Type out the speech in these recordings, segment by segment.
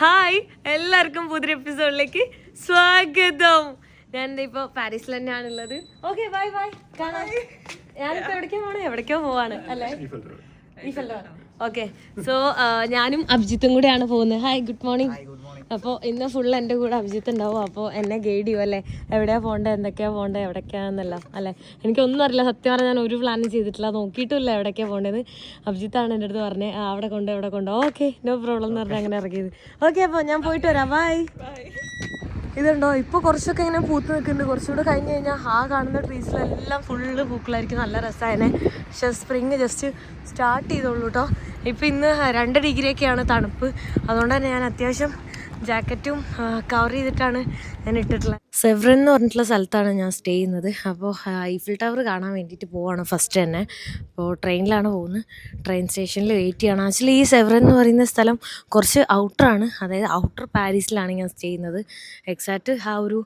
Hi, എല്ലാവർക്കും പുതിയ എപ്പിസോഡിലേക്ക് സ്വാഗതം. ഞാൻ ഇപ്പോൾ പാരീസിൽ തന്നെയാണുള്ളത്. ഓക്കെ, ബൈ ബൈ, കാണാം. ഞാനിപ്പോൾ എവിടേക്കോ പോവാണ് അല്ലേ? ഓക്കെ, സോ ഞാനും അഭിജിത്തും കൂടെയാണ് പോകുന്നത്. Hi, good morning. അപ്പോൾ ഇന്ന് ഫുൾ എൻ്റെ കൂടെ അഭിജിത്ത് ഉണ്ടാവും. അപ്പോൾ എന്നെ ഗൈഡ് ചെയ്യും അല്ലേ, എവിടെയാണ് പോകേണ്ടത്, എന്തൊക്കെയാണ് പോകേണ്ടത്, എവിടേക്കാണെന്നല്ല അല്ലേ. എനിക്കൊന്നും അറിയില്ല, സത്യം പറഞ്ഞാൽ ഞാൻ ഒരു പ്ലാനും ചെയ്തിട്ടില്ല, നോക്കിയിട്ടില്ല എവിടേക്കാണ് പോകേണ്ടത്. അഭിജിത്താണ് എൻ്റെ അടുത്ത് പറഞ്ഞത് അവിടെ കൊണ്ട് ഓക്കെ നോ പ്രോബ്ലം എന്ന് പറഞ്ഞാൽ അങ്ങനെ ഇറങ്ങിയത്. ഓക്കെ, അപ്പോൾ ഞാൻ പോയിട്ട് വരാം, ബൈ. ഇതുണ്ടോ, ഇപ്പോൾ കുറച്ചൊക്കെ ഇങ്ങനെ പൂത്ത് നിൽക്കുന്നുണ്ട്. കുറച്ചുകൂടെ കഴിഞ്ഞ് കഴിഞ്ഞാൽ ആ കാണുന്ന ട്രീസിലെല്ലാം ഫുള്ള് പൂക്കളായിരിക്കും, നല്ല രസമായതിനെ. പക്ഷേ സ്പ്രിങ് ജസ്റ്റ് സ്റ്റാർട്ട് ചെയ്തോളൂ കേട്ടോ. ഇപ്പോൾ ഇന്ന് 2 ഡിഗ്രിയൊക്കെയാണ് തണുപ്പ്. അതുകൊണ്ട് തന്നെ ഞാൻ അത്യാവശ്യം ജാക്കറ്റും കവർ ചെയ്തിട്ടാണ് ഞാൻ ഇട്ടിട്ടുള്ളത്. സെവ്രൻ എന്ന് പറഞ്ഞിട്ടുള്ള സ്ഥലത്താണ് ഞാൻ സ്റ്റേ ചെയ്യുന്നത്. അപ്പോൾ ഈഫിൽ ടവർ കാണാൻ വേണ്ടിയിട്ട് പോവാണ് ഫസ്റ്റ് തന്നെ. അപ്പോൾ ട്രെയിനിലാണ് പോകുന്നത്. ട്രെയിൻ സ്റ്റേഷനിൽ വെയിറ്റ് ചെയ്യണം. ആക്ച്വലി ഈ സെവ്രൻ എന്ന് പറയുന്ന സ്ഥലം കുറച്ച് ഔട്ടറാണ്, അതായത് ഔട്ടർ പാരീസിലാണ് ഞാൻ സ്റ്റേ ചെയ്യുന്നത്. എക്സാക്റ്റ് ആ ഒരു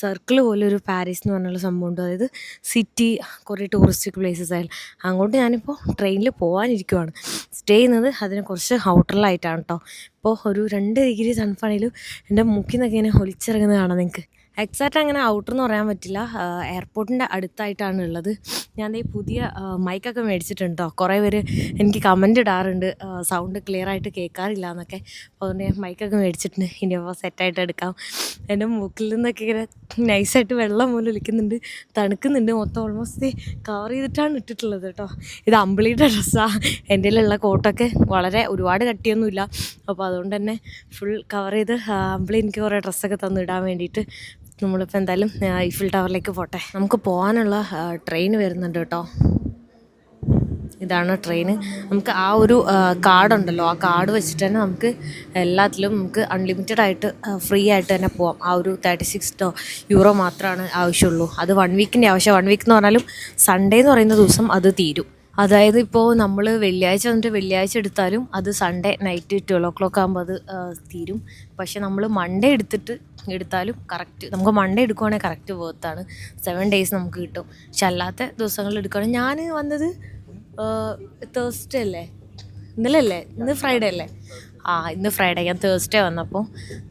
സർക്കിൾ പോലെ ഒരു പാരീസ് എന്ന് പറഞ്ഞുള്ള സംഭവമുണ്ട്. അതായത് സിറ്റി, കുറേ ടൂറിസ്റ്റിക് പ്ലേസസ് ആയാലും അങ്ങോട്ട് ഞാനിപ്പോൾ ട്രെയിനിൽ പോകാനിരിക്കുവാണ്. സ്റ്റേ ചെയ്യുന്നത് അതിന് കുറച്ച് ഔട്ടറിലായിട്ടാണ് കേട്ടോ. ഇപ്പോൾ ഒരു 2 ഡിഗ്രി തണുപ്പാണെങ്കിലും എൻ്റെ മൂക്കിൽ നിന്നൊക്കെ ഇങ്ങനെ ഒലിച്ചിറങ്ങുന്നത് കാണാം നിങ്ങൾക്ക്. എക്സാക്റ്റ് അങ്ങനെ ഔട്ടർ എന്ന് പറയാൻ പറ്റില്ല, എയർപോർട്ടിൻ്റെ അടുത്തായിട്ടാണ് ഉള്ളത്. ഞാൻ ഈ പുതിയ മൈക്കൊക്കെ മേടിച്ചിട്ടുണ്ട് കേട്ടോ. കുറേ പേര് എനിക്ക് കമൻറ്റ് ഇടാറുണ്ട് സൗണ്ട് ക്ലിയർ ആയിട്ട് കേൾക്കാറില്ല എന്നൊക്കെ. അപ്പോൾ അതുകൊണ്ട് ഞാൻ മൈക്കൊക്കെ മേടിച്ചിട്ടുണ്ട്. ഇനി അപ്പോൾ സെറ്റായിട്ട് എടുക്കാം. എൻ്റെ മൂക്കിൽ നിന്നൊക്കെ ഇങ്ങനെ നൈസായിട്ട് വെള്ളം പോലെ ഒലിക്കുന്നുണ്ട്, തണുക്കുന്നുണ്ട്. മൊത്തം ഓൾമോസ്റ്റ് കവർ ചെയ്തിട്ടാണ് ഇട്ടിട്ടുള്ളത് കേട്ടോ. ഇത് അമ്പിളിയുടെ ഡ്രസ്സാണ്. എൻ്റെ കയ്യിലുള്ള കോട്ടൊക്കെ വളരെ ഒരുപാട് കട്ടിയൊന്നുമില്ല. അപ്പോൾ അതുകൊണ്ട് തന്നെ ഫുൾ കവർ ചെയ്ത് അമ്പിളി എനിക്ക് കുറേ ഡ്രസ്സൊക്കെ തന്നിടാൻ വേണ്ടിയിട്ട്. നമ്മളിപ്പോൾ എന്തായാലും ഈഫിൽ ടവറിലേക്ക് പോട്ടെ. നമുക്ക് പോകാനുള്ള ട്രെയിൻ വരുന്നുണ്ട് കേട്ടോ. ഇതാണ് ട്രെയിന്. നമുക്ക് ആ ഒരു കാർഡുണ്ടല്ലോ, ആ കാർഡ് വെച്ചിട്ട് തന്നെ നമുക്ക് എല്ലാത്തിലും നമുക്ക് അൺലിമിറ്റഡ് ആയിട്ട് ഫ്രീ ആയിട്ട് തന്നെ പോവാം. ആ ഒരു 36 യൂറോ മാത്രമാണ് ആവശ്യമുള്ളൂ. അത് 1 വീക്കിൻ്റെ ആവശ്യം. 1 വീക്ക് എന്ന് പറഞ്ഞാലും സൺഡേ എന്ന് പറയുന്ന ദിവസം അത് തീരും. അതായത് ഇപ്പോൾ നമ്മൾ വെള്ളിയാഴ്ച വന്നിട്ട് വെള്ളിയാഴ്ച എടുത്താലും അത് സൺഡേ നൈറ്റ് 12 o'clock ആകുമ്പോൾ അത് തീരും. പക്ഷേ നമ്മൾ മൺഡേ എടുത്താലും കറക്റ്റ്, നമുക്ക് മൺഡേ എടുക്കുവാണെങ്കിൽ കറക്റ്റ് വേർത്താണ്. 7 days നമുക്ക് കിട്ടും. പക്ഷെ അല്ലാത്ത ദിവസങ്ങളിൽ എടുക്കുകയാണെങ്കിൽ ഞാൻ വന്നത് തേഴ്സ്ഡേ അല്ലേ, ഇന്നലെ അല്ലേ, ഇന്ന് ഫ്രൈഡേ അല്ലേ? ഇന്ന് ഫ്രൈഡേ. ഞാൻ തേഴ്സ്ഡേ വന്നപ്പോൾ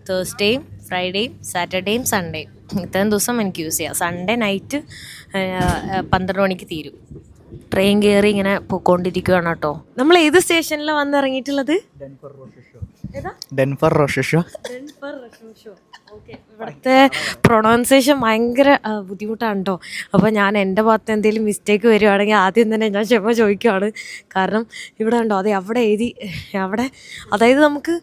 തേഴ്സ്ഡേയും ഫ്രൈഡേയും സാറ്റർഡേയും സൺഡേയും ഇത്രയും ദിവസം എനിക്ക് യൂസ് ചെയ്യാം. സൺഡേ നൈറ്റ് 12 മണിക്ക് തീരും. ട്രെയിൻ കയറി ഇങ്ങനെ പോയിക്കൊണ്ടിരിക്കുകയാണ് കേട്ടോ. നമ്മൾ ഏത് സ്റ്റേഷനിലാണ് വന്നിറങ്ങിയിട്ടുള്ളത്? ഡെൻഫർ റോഷോ. ഓക്കെ, ഇവിടുത്തെ പ്രൊണൗൺസിയേഷൻ ഭയങ്കര ബുദ്ധിമുട്ടാണ് കേട്ടോ. അപ്പോൾ ഞാൻ എൻ്റെ ഭാഗത്ത് എന്തെങ്കിലും മിസ്റ്റേക്ക് വരുവാണെങ്കിൽ ആദ്യം തന്നെ ഞാൻ ക്ഷമ ചോദിക്കുകയാണ്. കാരണം ഇവിടെ ഉണ്ടോ, അതെ അവിടെ അവിടെ അതായത് നമുക്ക്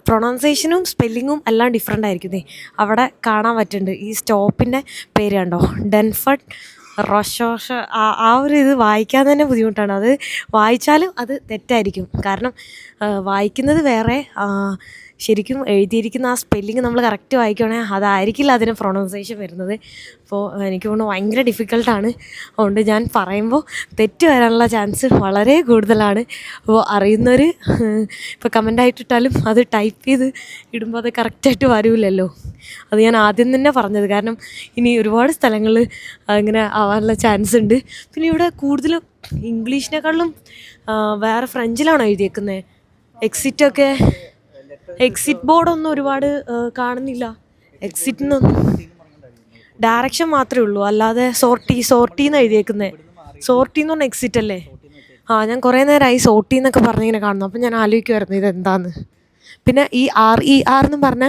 പ്രൊണൗൺസിയേഷനും സ്പെല്ലിങ്ങും എല്ലാം ഡിഫറെൻ്റ് ആയിരിക്കുന്നേ. അവിടെ കാണാൻ പറ്റുന്നുണ്ട് ഈ സ്റ്റോപ്പിൻ്റെ പേര് കണ്ടോ, ഡെൻഫർഡ് റോഷോഷ. ആ ഒരു ഇത് വായിക്കാൻ തന്നെ ബുദ്ധിമുട്ടാണ്. അത് വായിച്ചാലും അത് തെറ്റായിരിക്കും. കാരണം വായിക്കുന്നത് വേറെ, ശരിക്കും എഴുതിയിരിക്കുന്ന ആ സ്പെല്ലിങ് നമ്മൾ കറക്റ്റ് വായിക്കുകയാണെങ്കിൽ അതായിരിക്കില്ല അതിന് പ്രൊണൗൺസിയേഷൻ വരുന്നത്. അപ്പോൾ എനിക്ക് തോന്നുന്നു ഭയങ്കര ഡിഫിക്കൽട്ടാണ്. അതുകൊണ്ട് ഞാൻ പറയുമ്പോൾ തെറ്റ് വരാനുള്ള ചാൻസ് വളരെ കൂടുതലാണ്. അപ്പോൾ അറിയുന്നവർ ഇപ്പോൾ കമൻ്റായിട്ടിട്ടാലും അത് ടൈപ്പ് ചെയ്ത് ഇടുമ്പോൾ അത് കറക്റ്റായിട്ട് വരില്ലല്ലോ. അത് ഞാൻ ആദ്യം തന്നെ പറഞ്ഞത്. കാരണം ഇനി ഒരുപാട് സ്ഥലങ്ങളിൽ അങ്ങനെ ആവാനുള്ള ചാൻസ് ഉണ്ട്. പിന്നെ ഇവിടെ കൂടുതലും ഇംഗ്ലീഷിനെക്കാളും വേറെ ഫ്രഞ്ചിലാണോ എഴുതിയേക്കുന്നത്? എക്സിറ്റ് ബോർഡൊന്നും ഒരുപാട് കാണുന്നില്ല. എക്സിറ്റിനൊന്നും ഡയറക്ഷൻ മാത്രമേ ഉള്ളൂ, അല്ലാതെ സോർട്ടിന്ന് എഴുതിയേക്കുന്നത്. സോർട്ടി എന്ന് പറഞ്ഞാൽ എക്സിറ്റ് അല്ലേ? ഞാൻ കുറേ നേരമായി സോർട്ടി എന്നൊക്കെ പറഞ്ഞിങ്ങനെ കാണുന്നു. അപ്പം ഞാൻ ആലോചിക്കുമായിരുന്നു ഇതെന്താന്ന്. പിന്നെ ഈ RER എന്ന് പറഞ്ഞ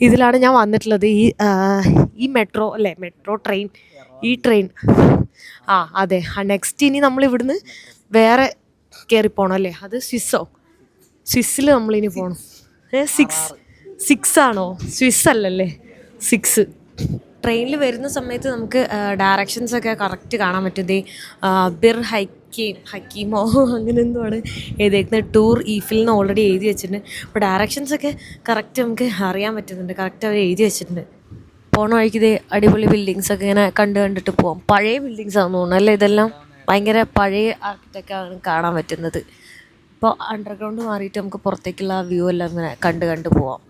ഇതിലാണ് ഞാൻ വന്നിട്ടുള്ളത്. ഈ മെട്രോ അല്ലേ, മെട്രോ ട്രെയിൻ, ഈ ട്രെയിൻ. അതെ. നെക്സ്റ്റ് ഇനി നമ്മൾ ഇവിടുന്ന് വേറെ കയറിപ്പോണം അല്ലേ, അത് സ്വിസ്സിൽ നമ്മളിനി പോകണം. 6 ആണോ? സ്വിസ് അല്ലല്ലേ, 6. ട്രെയിനിൽ വരുന്ന സമയത്ത് നമുക്ക് ഡയറക്ഷൻസൊക്കെ കറക്റ്റ് കാണാൻ പറ്റുന്നത്. ബിർ ഹക്കീമോ അങ്ങനെ എന്തുമാണ് എഴുതിയേക്കുന്നത്. ടൂർ ഈഫിൽ നിന്ന് ഓൾറെഡി എഴുതി വെച്ചിട്ടുണ്ട്. അപ്പോൾ ഡയറക്ഷൻസൊക്കെ കറക്റ്റ് നമുക്ക് അറിയാൻ പറ്റുന്നുണ്ട്. കറക്റ്റ് അവർ എഴുതി വെച്ചിട്ടുണ്ട്. പോണ വഴിക്ക് ഇതേ അടിപൊളി ബിൽഡിങ്സൊക്കെ ഇങ്ങനെ കണ്ടിട്ട് പോകാം. പഴയ ബിൽഡിങ്സ് ആണെന്ന് തോന്നുന്നു അല്ലേ, ഇതെല്ലാം ഭയങ്കര പഴയ ആർക്കിടെക്റ്റാണ് കാണാൻ പറ്റുന്നത്. ഇപ്പോൾ അണ്ടർഗ്രൗണ്ട് മാറിയിട്ട് നമുക്ക് പുറത്തേക്കുള്ള വ്യൂ എല്ലാം ഇങ്ങനെ കണ്ട് പോവാം.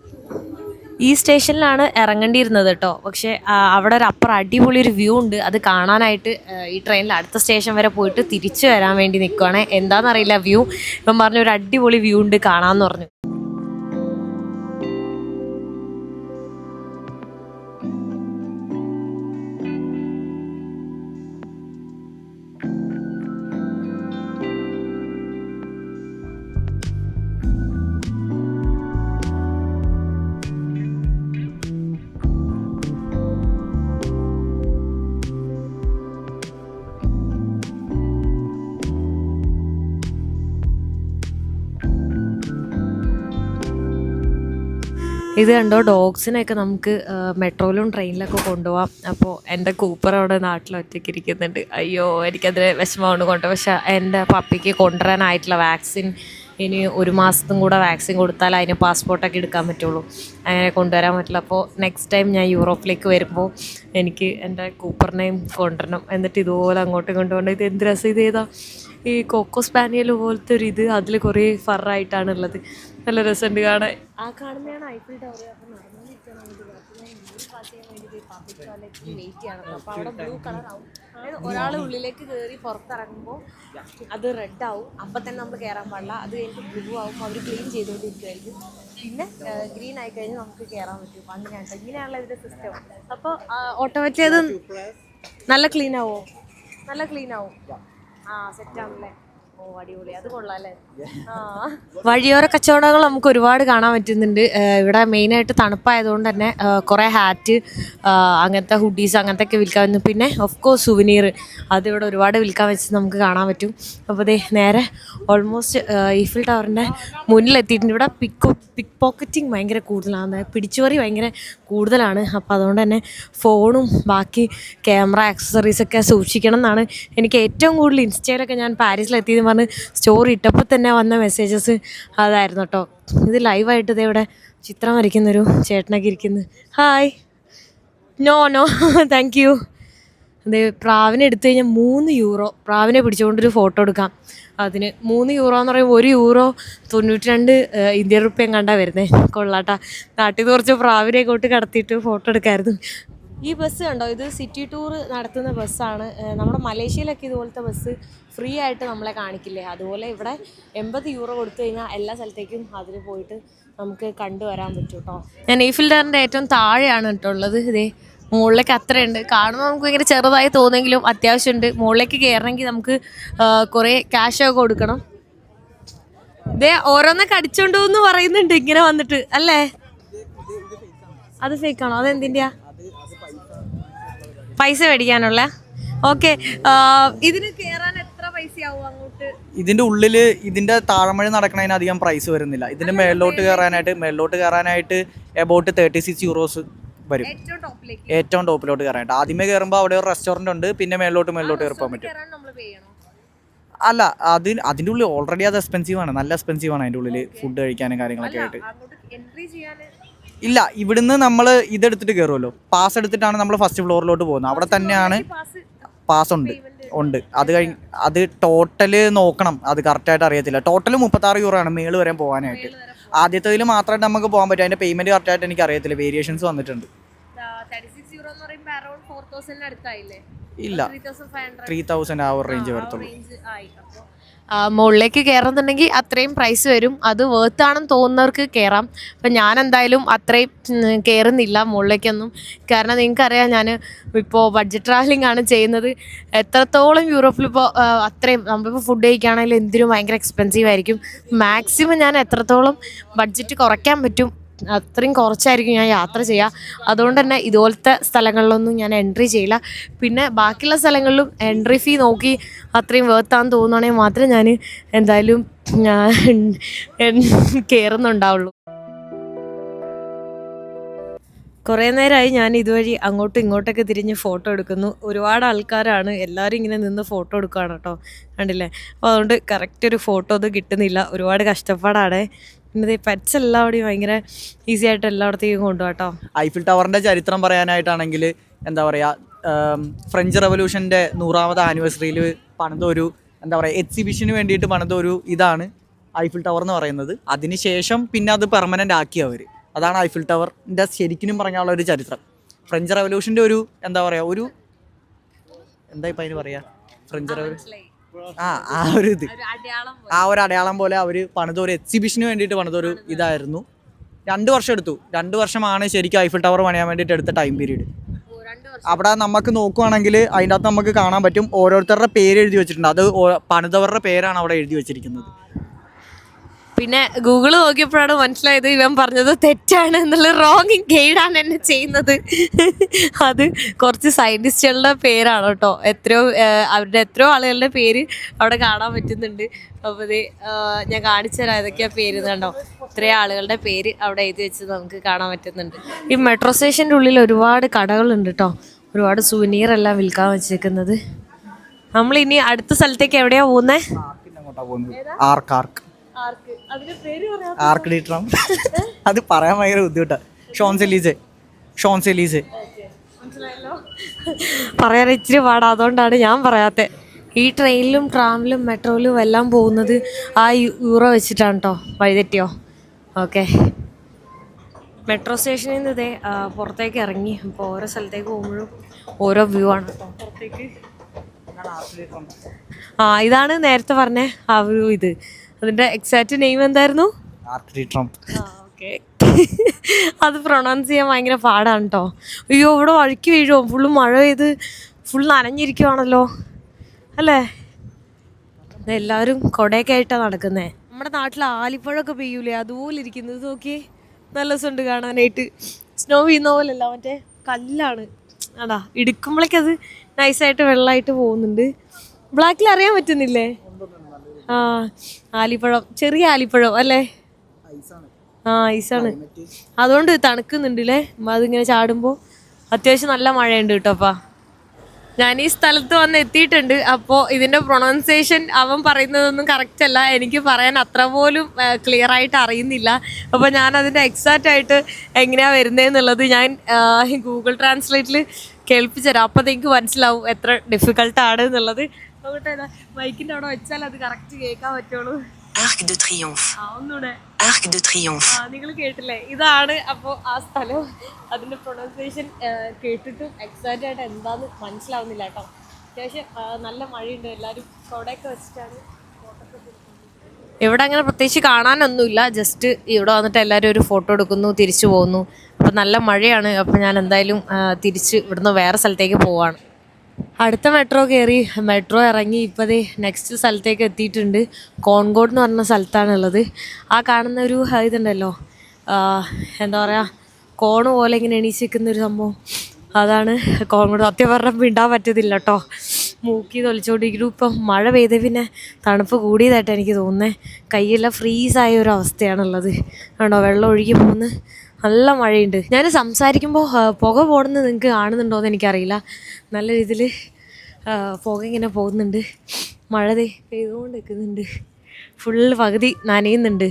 ഈ സ്റ്റേഷനിലാണ് ഇറങ്ങേണ്ടിയിരുന്നത് കേട്ടോ. പക്ഷേ അവിടെ ഒരു അടിപൊളി ഒരു വ്യൂ ഉണ്ട്. അത് കാണാനായിട്ട് ഈ ട്രെയിനിൽ അടുത്ത സ്റ്റേഷൻ വരെ പോയിട്ട് തിരിച്ചു വരാൻ വേണ്ടി നിൽക്കുകയാണ്. എന്താണെന്നറിയില്ല വ്യൂ. ഇപ്പം പറഞ്ഞു ഒരു അടിപൊളി വ്യൂ ഉണ്ട് കാണാമെന്ന് പറഞ്ഞു. ഇത് കണ്ടോ, ഡോഗ്സിനെയൊക്കെ നമുക്ക് മെട്രോയിലും ട്രെയിനിലൊക്കെ കൊണ്ടുപോകാം. അപ്പോൾ എൻ്റെ കൂപ്പർ അവിടെ നാട്ടിൽ ഒറ്റയ്ക്ക് ഇരിക്കുന്നുണ്ട്. അയ്യോ, എനിക്കതിന് വിഷമമാണ് കൊണ്ട്. പക്ഷേ എൻ്റെ പപ്പിക്ക് കൊണ്ടുവരാനായിട്ടുള്ള വാക്സിൻ ഇനി 1 മാസത്തും കൂടെ വാക്സിൻ കൊടുത്താൽ അതിന് പാസ്പോർട്ടൊക്കെ എടുക്കാൻ പറ്റുള്ളൂ. അങ്ങനെ കൊണ്ടുവരാൻ പറ്റില്ല. അപ്പോൾ നെക്സ്റ്റ് ടൈം ഞാൻ യൂറോപ്പിലേക്ക് വരുമ്പോൾ എനിക്ക് എൻ്റെ കൂപ്പറിനെയും കൊണ്ടുവരണം. എന്നിട്ട് ഇതുപോലെ അങ്ങോട്ടും ഇങ്ങോട്ടും കൊണ്ട്. ഇത് എന്ത് രസം! ഇത് ഏതാ ഈ കൊക്കോ സ്പാനിയൽ പോലത്തെ ഒരു ഇത്, അതിൽ കുറേ ഫറായിട്ടാണ് ഉള്ളത്. നല്ല രസമുണ്ട് കാണാൻ. ആ കാണുന്നതാണ് ഐഫിൽ ടവർ. അപ്പോൾ നടന്നുകൊണ്ടിരിക്കുകയാണ് വേണ്ടി പാസ് ചെയ്യാൻ വേണ്ടി പബ്ലിക് ടോയ്ലറ്റിൽ വെയിറ്റ് ചെയ്യണം. അപ്പോൾ അവിടെ ബ്ലൂ കളർ ആവും. അതായത് ഒരാൾ ഉള്ളിലേക്ക് കയറി പുറത്തിറങ്ങുമ്പോൾ അത് റെഡ് ആവും. അപ്പം തന്നെ നമ്മൾ കയറാൻ പാടില്ല. അത് കഴിഞ്ഞിട്ട് ബ്ലൂ ആവും. അവർ ക്ലീൻ ചെയ്തുകൊണ്ടിരിക്കുമായിരിക്കും. പിന്നെ ഗ്രീൻ ആയി കഴിഞ്ഞാൽ നമുക്ക് കയറാൻ പറ്റും. അങ്ങനെയാണ്, ഇങ്ങനെയാണല്ലോ ഇതിൻ്റെ സിസ്റ്റം. അപ്പോൾ ഓട്ടോമാറ്റിക് അത് നല്ല ക്ലീൻ ആവുമോ? നല്ല ക്ലീൻ ആവും. സെറ്റാണല്ലേ. ഓ, അടിപൊളി. അത് കൊള്ളാം അല്ലേ? വഴിയോര കച്ചവടങ്ങൾ നമുക്ക് ഒരുപാട് കാണാൻ പറ്റുന്നുണ്ട്. ഇവിടെ മെയിനായിട്ട് തണുപ്പായതുകൊണ്ട് തന്നെ കുറേ ഹാറ്റ്, അങ്ങനത്തെ ഹുഡീസ്, അങ്ങനത്തെ ഒക്കെ വിൽക്കാൻ പറ്റും. പിന്നെ ഓഫ് കോഴ്സ് സുവനീർ, അതിവിടെ ഒരുപാട് വിൽക്കാൻ വെച്ച് നമുക്ക് കാണാൻ പറ്റും. അപ്പോൾ ദേ നേരെ ഓൾമോസ്റ്റ് ഈഫിൽ ടവറിൻ്റെ മുന്നിലെത്തിയിട്ടുണ്ട്. ഇവിടെ പിക്ക് പോക്കറ്റിങ് ഭയങ്കര കൂടുതലാണ്, പിടിച്ചുപറി ഭയങ്കര കൂടുതലാണ്. അപ്പോൾ അതുകൊണ്ട് തന്നെ ഫോണും ബാക്കി ക്യാമറ ആക്സസറീസൊക്കെ സൂക്ഷിക്കണം എന്നാണ് എനിക്ക് ഏറ്റവും കൂടുതൽ ഇൻസ്റ്റയിലൊക്കെ ഞാൻ പാരീസിലെത്തിയെന്ന് പറഞ്ഞ് സ്റ്റോറി ഇട്ടപ്പോൾ തന്നെ വന്ന മെസ്സേജസ് അതായിരുന്നു കേട്ടോ. ഇത് ലൈവായിട്ട് ഇതേ ഇവിടെ ചിത്രം വരയ്ക്കുന്നൊരു ചേട്ടനൊക്കെ ഇരിക്കുന്നു. ഹായ്. No thank you. അതെ, പ്രാവിനെ എടുത്തു കഴിഞ്ഞാൽ 3 യൂറോ. പ്രാവിനെ പിടിച്ചുകൊണ്ടൊരു ഫോട്ടോ എടുക്കാം. അതിന് 3 യൂറോ എന്ന് പറയുമ്പോൾ 1 യൂറോ 92 ഇന്ത്യൻ റുപ്യ കണ്ടാ വരുന്നത്. കൊള്ളാട്ടാ. നാട്ടിൽ നിന്ന് കുറച്ച് പ്രാവിനെ കൊണ്ട് കടത്തിയിട്ട് ഫോട്ടോ എടുക്കാമായിരുന്നു. ഈ ബസ് കണ്ടോ, ഇത് സിറ്റി ടൂർ നടത്തുന്ന ബസ്സാണ്. നമ്മുടെ മലേഷ്യയിലൊക്കെ ഇതുപോലത്തെ ബസ് ഫ്രീ ആയിട്ട് നമ്മളെ കാണിക്കില്ലേ, അതുപോലെ ഇവിടെ 80 യൂറോ കൊടുത്തു കഴിഞ്ഞാൽ എല്ലാ സ്ഥലത്തേക്കും അതിൽ പോയിട്ട് നമുക്ക് കണ്ടുവരാൻ പറ്റും കേട്ടോ. ഞാൻ ഈഫിൽ ടവറിൻ്റെ ഏറ്റവും താഴെയാണ് കേട്ടോ ഉള്ളത്. ഇതേ മുകളിലേക്ക് അത്രയുണ്ട്. കാണുമ്പോൾ നമുക്ക് ഭയങ്കര ചെറുതായി തോന്നുമെങ്കിലും അത്യാവശ്യമുണ്ട്. മുകളിലേക്ക് കയറണമെങ്കിൽ നമുക്ക് കുറേ ക്യാഷൊക്കെ കൊടുക്കണം. ഇതേ ഓരോന്നൊക്കെ അടിച്ചോണ്ടു എന്ന് പറയുന്നുണ്ട് ഇങ്ങനെ വന്നിട്ട്, അല്ലേ? അത് ഫേക്കാണോ? അതെന്തിൻ്റെയാ? പൈസ മേടിക്കാനുള്ള. ഓക്കെ, ഇതിന് കയറാൻ എത്ര പൈസയാവും അങ്ങോട്ട്? ഇതിന്റെ ഉള്ളില് ഇതിന്റെ താഴ്മഴ നടക്കണതിന് അധികം പ്രൈസ് വരുന്നില്ല. ഇതിന്റെ മേളിലോട്ട് കയറാനായിട്ട് എബൌട്ട് 36 യൂറോസ് വരും. ഏറ്റവും ടോപ്പിലോട്ട് കയറാനായിട്ട് ആദ്യമേ കയറുമ്പോൾ അവിടെ ഒരു റെസ്റ്റോറന്റ് ഉണ്ട്. പിന്നെ മേളിലോട്ട് കയറിപ്പോകാൻ പറ്റും. അല്ല, അതിന്റെ ഉള്ളിൽ ഓൾറെഡി അത് എക്സ്പെൻസീവ് ആണ്, നല്ല എക്സ്പെൻസീവ് ആണ് അതിന്റെ ഉള്ളിൽ ഫുഡ് കഴിക്കാനും കാര്യങ്ങളൊക്കെ ആയിട്ട്. ഇല്ല, ഇവിടുന്ന് നമ്മൾ ഇതെടുത്തിട്ട് കയറുമല്ലോ, പാസ് എടുത്തിട്ടാണ് നമ്മൾ ഫസ്റ്റ് ഫ്ലോറിലോട്ട് പോകുന്നത്. അവിടെ തന്നെയാണ് പാസ് ഉണ്ട്. അത് ടോട്ടല് നോക്കണം, അത് കറക്റ്റായിട്ട് അറിയത്തില്ല. ടോട്ടൽ 36 യൂറോ ആണ് മേള് വരെ പോകാനായിട്ട്. ആദ്യത്തേതിൽ മാത്രമായിട്ട് നമുക്ക് പോകാൻ പറ്റും. അതിന്റെ പേയ്മെന്റ് കറക്റ്റായിട്ട് എനിക്ക് അറിയത്തില്ല, വേരിയേഷൻസ് വന്നിട്ടുണ്ട്. ഇല്ല, 3000 ആ ഒരു റേഞ്ച് വരത്തുള്ളൂ. മുകളിലേക്ക് കയറുന്നുണ്ടെങ്കിൽ അത്രയും പ്രൈസ് വരും. അത് വേർത്താണെന്ന് തോന്നുന്നവർക്ക് കയറാം. അപ്പം ഞാൻ എന്തായാലും അത്രയും കയറുന്നില്ല മുകളിലേക്കൊന്നും. കാരണം നിങ്ങൾക്കറിയാം, ഞാൻ ഇപ്പോൾ ബഡ്ജറ്റ് ട്രാവലിംഗ് ആണ് ചെയ്യുന്നത്. എത്രത്തോളം യൂറോപ്പിലിപ്പോൾ അത്രയും നമ്മളിപ്പോൾ ഫുഡ് കഴിക്കുകയാണെങ്കിൽ എന്തിനും ഭയങ്കര എക്സ്പെൻസീവ് ആയിരിക്കും. മാക്സിമം ഞാൻ എത്രത്തോളം ബഡ്ജറ്റ് കുറയ്ക്കാൻ പറ്റും അത്രയും കുറച്ചായിരിക്കും ഞാൻ യാത്ര ചെയ്യുക. അതുകൊണ്ട് തന്നെ ഇതുപോലത്തെ സ്ഥലങ്ങളിലൊന്നും ഞാൻ എൻട്രി ചെയ്യില്ല. പിന്നെ ബാക്കിയുള്ള സ്ഥലങ്ങളിലും എൻട്രി ഫീ നോക്കി അത്രയും വേർത്താന്ന് തോന്നുകയാണെങ്കിൽ മാത്രമേ ഞാൻ എന്തായാലും കയറുന്നുണ്ടാവുള്ളൂ. കുറേ നേരമായി ഞാൻ ഇതുവഴി അങ്ങോട്ടും ഇങ്ങോട്ടൊക്കെ തിരിഞ്ഞ് ഫോട്ടോ എടുക്കുന്നു. ഒരുപാട് ആൾക്കാരാണ്, എല്ലാവരും ഇങ്ങനെ നിന്ന് ഫോട്ടോ എടുക്കുകയാണ് കേട്ടോ, കണ്ടില്ലേ? അപ്പോൾ അതുകൊണ്ട് കറക്റ്റ് ഒരു ഫോട്ടോ ഒന്നും കിട്ടുന്നില്ല. ഒരുപാട് കഷ്ടപ്പാടാണ്. പിന്നെ പെറ്റ്സ് എല്ലാവിടെയും ഭയങ്കര ഈസി ആയിട്ട് എല്ലായിടത്തേക്കും കൊണ്ടുപോകാം കേട്ടോ. ഐഫിൽ ടവറിൻ്റെ ചരിത്രം പറയാനായിട്ടാണെങ്കിൽ എന്താ പറയുക, ഫ്രഞ്ച് റവല്യൂഷൻ്റെ 100ാമത് ആനിവേഴ്സറിയിൽ പണിതൊരു എന്താ പറയുക എക്സിബിഷന് വേണ്ടിയിട്ട് പണിതൊരു ഇതാണ് ഐഫിൽ ടവർ എന്ന് പറയുന്നത്. അതിനുശേഷം പിന്നെ അത് പെർമനൻ്റ് ആക്കി അവർ. അതാണ് ഐഫിൽ ടവറിൻ്റെ ശരിക്കും പറഞ്ഞാലുള്ള ഒരു ചരിത്രം. ഫ്രഞ്ച് റവല്യൂഷൻ്റെ ഒരു എന്താ പറയുക, ഒരു എന്താ ഇപ്പം അതിന് പറയുക, ഫ്രഞ്ച് റവല്യൂഷൻ ആ ഒരു ഇത്, ആ ഒരു അടയാളം പോലെ അവർ പണിതൊരു എക്സിബിഷന് വേണ്ടിയിട്ട് പണിതൊരു ഇതായിരുന്നു. 2 വർഷം എടുത്തു. 2 വർഷമാണ് ശരിക്കും ഐഫിൽ ടവർ പണിയാൻ വേണ്ടിയിട്ട് എടുത്ത ടൈം പീരീഡ്. അവിടെ നമുക്ക് നോക്കുവാണെങ്കിൽ അതിൻ്റെ അകത്ത് നമുക്ക് കാണാൻ പറ്റും ഓരോരുത്തരുടെ പേര് എഴുതി വെച്ചിട്ടുണ്ട്. അത് പണിതവരുടെ പേരാണ് അവിടെ എഴുതി വെച്ചിരിക്കുന്നത്. പിന്നെ ഗൂഗിൾ നോക്കിയപ്പോഴാണ് മനസ്സിലായത് ഇവൻ പറഞ്ഞത് തെറ്റാണ് എന്നുള്ള റോങ് ഗൈഡാണ് എന്നെ ചെയ്യുന്നത്. അത് കുറച്ച് സയൻറ്റിസ്റ്റുകളുടെ പേരാണ് കേട്ടോ. അവരുടെ എത്രയോ ആളുകളുടെ പേര് അവിടെ കാണാൻ പറ്റുന്നുണ്ട്. അപ്പോൾ ഇത് ഞാൻ കാണിച്ചു തരാം ഏതൊക്കെയാ പേര് കണ്ടോ. ഇത്രയും ആളുകളുടെ പേര് അവിടെ എഴുതി വെച്ച് നമുക്ക് കാണാൻ പറ്റുന്നുണ്ട്. ഈ മെട്രോ സ്റ്റേഷൻ്റെ ഉള്ളിൽ ഒരുപാട് കടകളുണ്ട് കേട്ടോ. ഒരുപാട് സുവനീർ എല്ലാം വിൽക്കാൻ വെച്ചേക്കുന്നത്. നമ്മളിനി അടുത്ത സ്ഥലത്തേക്ക് എവിടെയാ പോകുന്നത്? ആർക്ക് ഡി ട്രംപ്. അത് പറയാൻ ഭയങ്കര ബുദ്ധിമുട്ടാണ്. ഷോൺസെലീസെ പറയാൻ ഇച്ചിരി പാടാ, അതുകൊണ്ടാണ് ഞാൻ പറയാത്തത്. ഈ ട്രെയിനിലും ട്രാമിലും മെട്രോയിലും എല്ലാം പോകുന്നത് ആ യൂറോ വെച്ചിട്ടാണ് കേട്ടോ. വഴിതെറ്റിയോ? ഓക്കെ. മെട്രോ സ്റ്റേഷനിൽ നിന്ന് ഇതേ പുറത്തേക്ക് ഇറങ്ങി. അപ്പോൾ ഓരോ സ്ഥലത്തേക്ക് പോകുമ്പോഴും ഓരോ വ്യൂ ആണ് കേട്ടോ പുറത്തേക്ക്. ഇതാണ് നേരത്തെ പറഞ്ഞ ആ വ്യൂ. ഇത് അതിൻ്റെ എക്സാക്റ്റ് നെയിം എന്തായിരുന്നു? ആർക്ക് ഡി ട്രംപ്. ഓക്കെ. അത് പ്രൊണൗൺസ് ചെയ്യാൻ ഭയങ്കര പാടാണ് കേട്ടോ. അയ്യോ, ഇവിടെ വഴുക്കി വീഴുമോ? ഫുള്ള് മഴ പെയ്ത് ഫുൾ നനഞ്ഞിരിക്കുവാണല്ലോ അല്ലേ? എല്ലാവരും കൊടയൊക്കെ ആയിട്ടാണ് നടക്കുന്നത്. നമ്മുടെ നാട്ടിൽ ആലിപ്പഴമൊക്കെ പെയ്യൂലേ, അതുപോലെ ഇരിക്കുന്നത് നോക്കിയേ. നല്ല രസമുണ്ട് കാണാനായിട്ട്. സ്നോ വീഴുന്ന പോലെയല്ല, മറ്റേ കല്ലാണ്. ആടാ, ഇടുക്കുമ്പോഴേക്കത് നൈസായിട്ട് വെള്ളമായിട്ട് പോകുന്നുണ്ട്. ബ്ലാക്കിൽ അറിയാൻ പറ്റുന്നില്ലേ? ആലിപ്പഴം, ചെറിയ ആലിപ്പഴം അല്ലേ? ഐസാണ്. അതുകൊണ്ട് തണുക്കുന്നുണ്ട് അല്ലേ അതിങ്ങനെ ചാടുമ്പോൾ. അത്യാവശ്യം നല്ല മഴയുണ്ട് കേട്ടോപ്പാ. ഞാൻ ഈ സ്ഥലത്ത് വന്ന് എത്തിയിട്ടുണ്ട്. അപ്പോൾ ഇതിൻ്റെ പ്രൊണൗൺസിയേഷൻ അവൻ പറയുന്നതൊന്നും കറക്റ്റ് അല്ല. എനിക്ക് പറയാൻ അത്ര പോലും ക്ലിയർ ആയിട്ട് അറിയുന്നില്ല. അപ്പോൾ ഞാൻ അതിൻ്റെ എക്സാക്റ്റ് ആയിട്ട് എങ്ങനെയാണ് വരുന്നതെന്നുള്ളത് ഞാൻ ഗൂഗിൾ ട്രാൻസ്ലേറ്റിൽ കേൾപ്പിച്ചു തരാം. അപ്പോൾ എനിക്ക് മനസ്സിലാവും എത്ര ഡിഫിക്കൽട്ടാണ് എന്നുള്ളത്. നോക്കട്ടെ, മൈക്കിൻ്റെ അവിടെ വെച്ചാൽ അത് കറക്റ്റ് കേൾക്കാൻ പറ്റുള്ളൂ. ഒന്നൂടെ നിങ്ങൾ കേട്ടില്ലേ? ഇതാണ് അപ്പോൾ ആ സ്ഥലം. അതിൻ്റെ പ്രൊണൗൺസിയേഷൻ കേട്ടിട്ടും എക്സാക്റ്റ് ആയിട്ട് എന്താന്ന് മനസ്സിലാവുന്നില്ല കേട്ടോ. അത്യാവശ്യം നല്ല മഴയുണ്ട്. എല്ലാവരും കൊടയൊക്കെ വെച്ചിട്ടാണ് ഇവിടെ. അങ്ങനെ പ്രത്യേകിച്ച് കാണാനൊന്നുമില്ല. ജസ്റ്റ് ഇവിടെ വന്നിട്ട് എല്ലാവരും ഒരു ഫോട്ടോ എടുക്കുന്നു, തിരിച്ചു പോകുന്നു. അപ്പോൾ നല്ല മഴയാണ്. അപ്പോൾ ഞാൻ എന്തായാലും തിരിച്ച് ഇവിടുന്ന് വേറെ സ്ഥലത്തേക്ക് പോവാണ്. അടുത്ത മെട്രോ കയറി, മെട്രോ ഇറങ്ങി. ഇപ്പോൾ നെക്സ്റ്റ് സ്ഥലത്തേക്ക് എത്തിയിട്ടുണ്ട്. കോൺകോഡ് എന്ന് പറഞ്ഞ സ്ഥലത്താണുള്ളത്. ആ കാണുന്ന ഒരു ഇതുണ്ടല്ലോ, എന്താ പറയുക, കോണ് പോലെ ഇങ്ങനെ എണീച്ചിരിക്കുന്നൊരു സംഭവം, അതാണ് കോൺകോഡ്. സത്യം പറഞ്ഞാൽ മിണ്ടാൻ പറ്റത്തില്ല കേട്ടോ. മൂക്കി തൊലിച്ചുകൊണ്ടിരിക്കുന്നു. ഇപ്പം മഴ പെയ്ത് പിന്നെ തണുപ്പ് കൂടിയതായിട്ട് എനിക്ക് തോന്നുന്നത്. കൈയെല്ലാം ഫ്രീസായ ഒരു അവസ്ഥയാണുള്ളത്. ആണോ, വെള്ളം ഒഴുകി പോകുന്നു. നല്ല മഴയുണ്ട്. ഞാൻ സംസാരിക്കുമ്പോൾ പുക പോകുന്നത് നിങ്ങൾക്ക് കാണുന്നുണ്ടോയെന്ന് എനിക്കറിയില്ല. നല്ല രീതിയിൽ പുക ഇങ്ങനെ പോകുന്നുണ്ട്. മഴ പെയ്തുകൊണ്ട് നിൽക്കുന്നുണ്ട്. ഫുള്ള് പകുതി നനയുന്നുണ്ട്.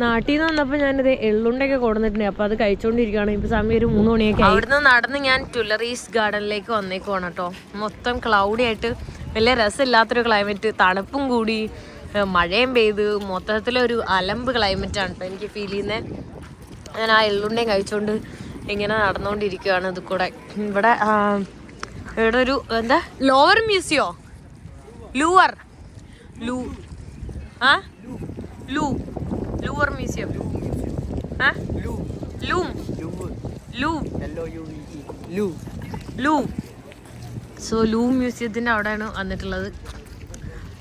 നാട്ടിൽ നിന്ന് വന്നപ്പോൾ ഞാനിത് എള്ളുണ്ടൊക്കെ കൊടുത്തിട്ടുണ്ട്. അപ്പോൾ അത് കഴിച്ചുകൊണ്ടിരിക്കുകയാണ്. ഇപ്പോൾ സമയം ഒരു 3 മണിയൊക്കെ. അവിടുന്ന് നടന്ന് ഞാൻ ടുലറീസ് ഗാർഡനിലേക്ക് വന്നേക്കുവാണ് കേട്ടോ. മൊത്തം ക്ലൗഡി ആയിട്ട് വലിയ രസമില്ലാത്തൊരു ക്ലൈമറ്റ്. തണുപ്പും കൂടി, മഴയും പെയ്ത്, മൊത്തത്തിലൊരു അലമ്പ് ക്ലൈമറ്റാണ് കേട്ടോ എനിക്ക് ഫീൽ ചെയ്യുന്നത്. ഞാൻ ആ എള്ളുണ്ടയും കഴിച്ചുകൊണ്ട് ഇങ്ങനെ നടന്നുകൊണ്ടിരിക്കുകയാണ്. ഇത് കൂടെ ഇവിടെ ഒരു എന്താ ലോവർ മ്യൂസിയോ, ലൂവർ ലൂവർ മ്യൂസിയം, സോ ലൂ മ്യൂസിയത്തിൻ്റെ അവിടെയാണ് വന്നിട്ടുള്ളത്.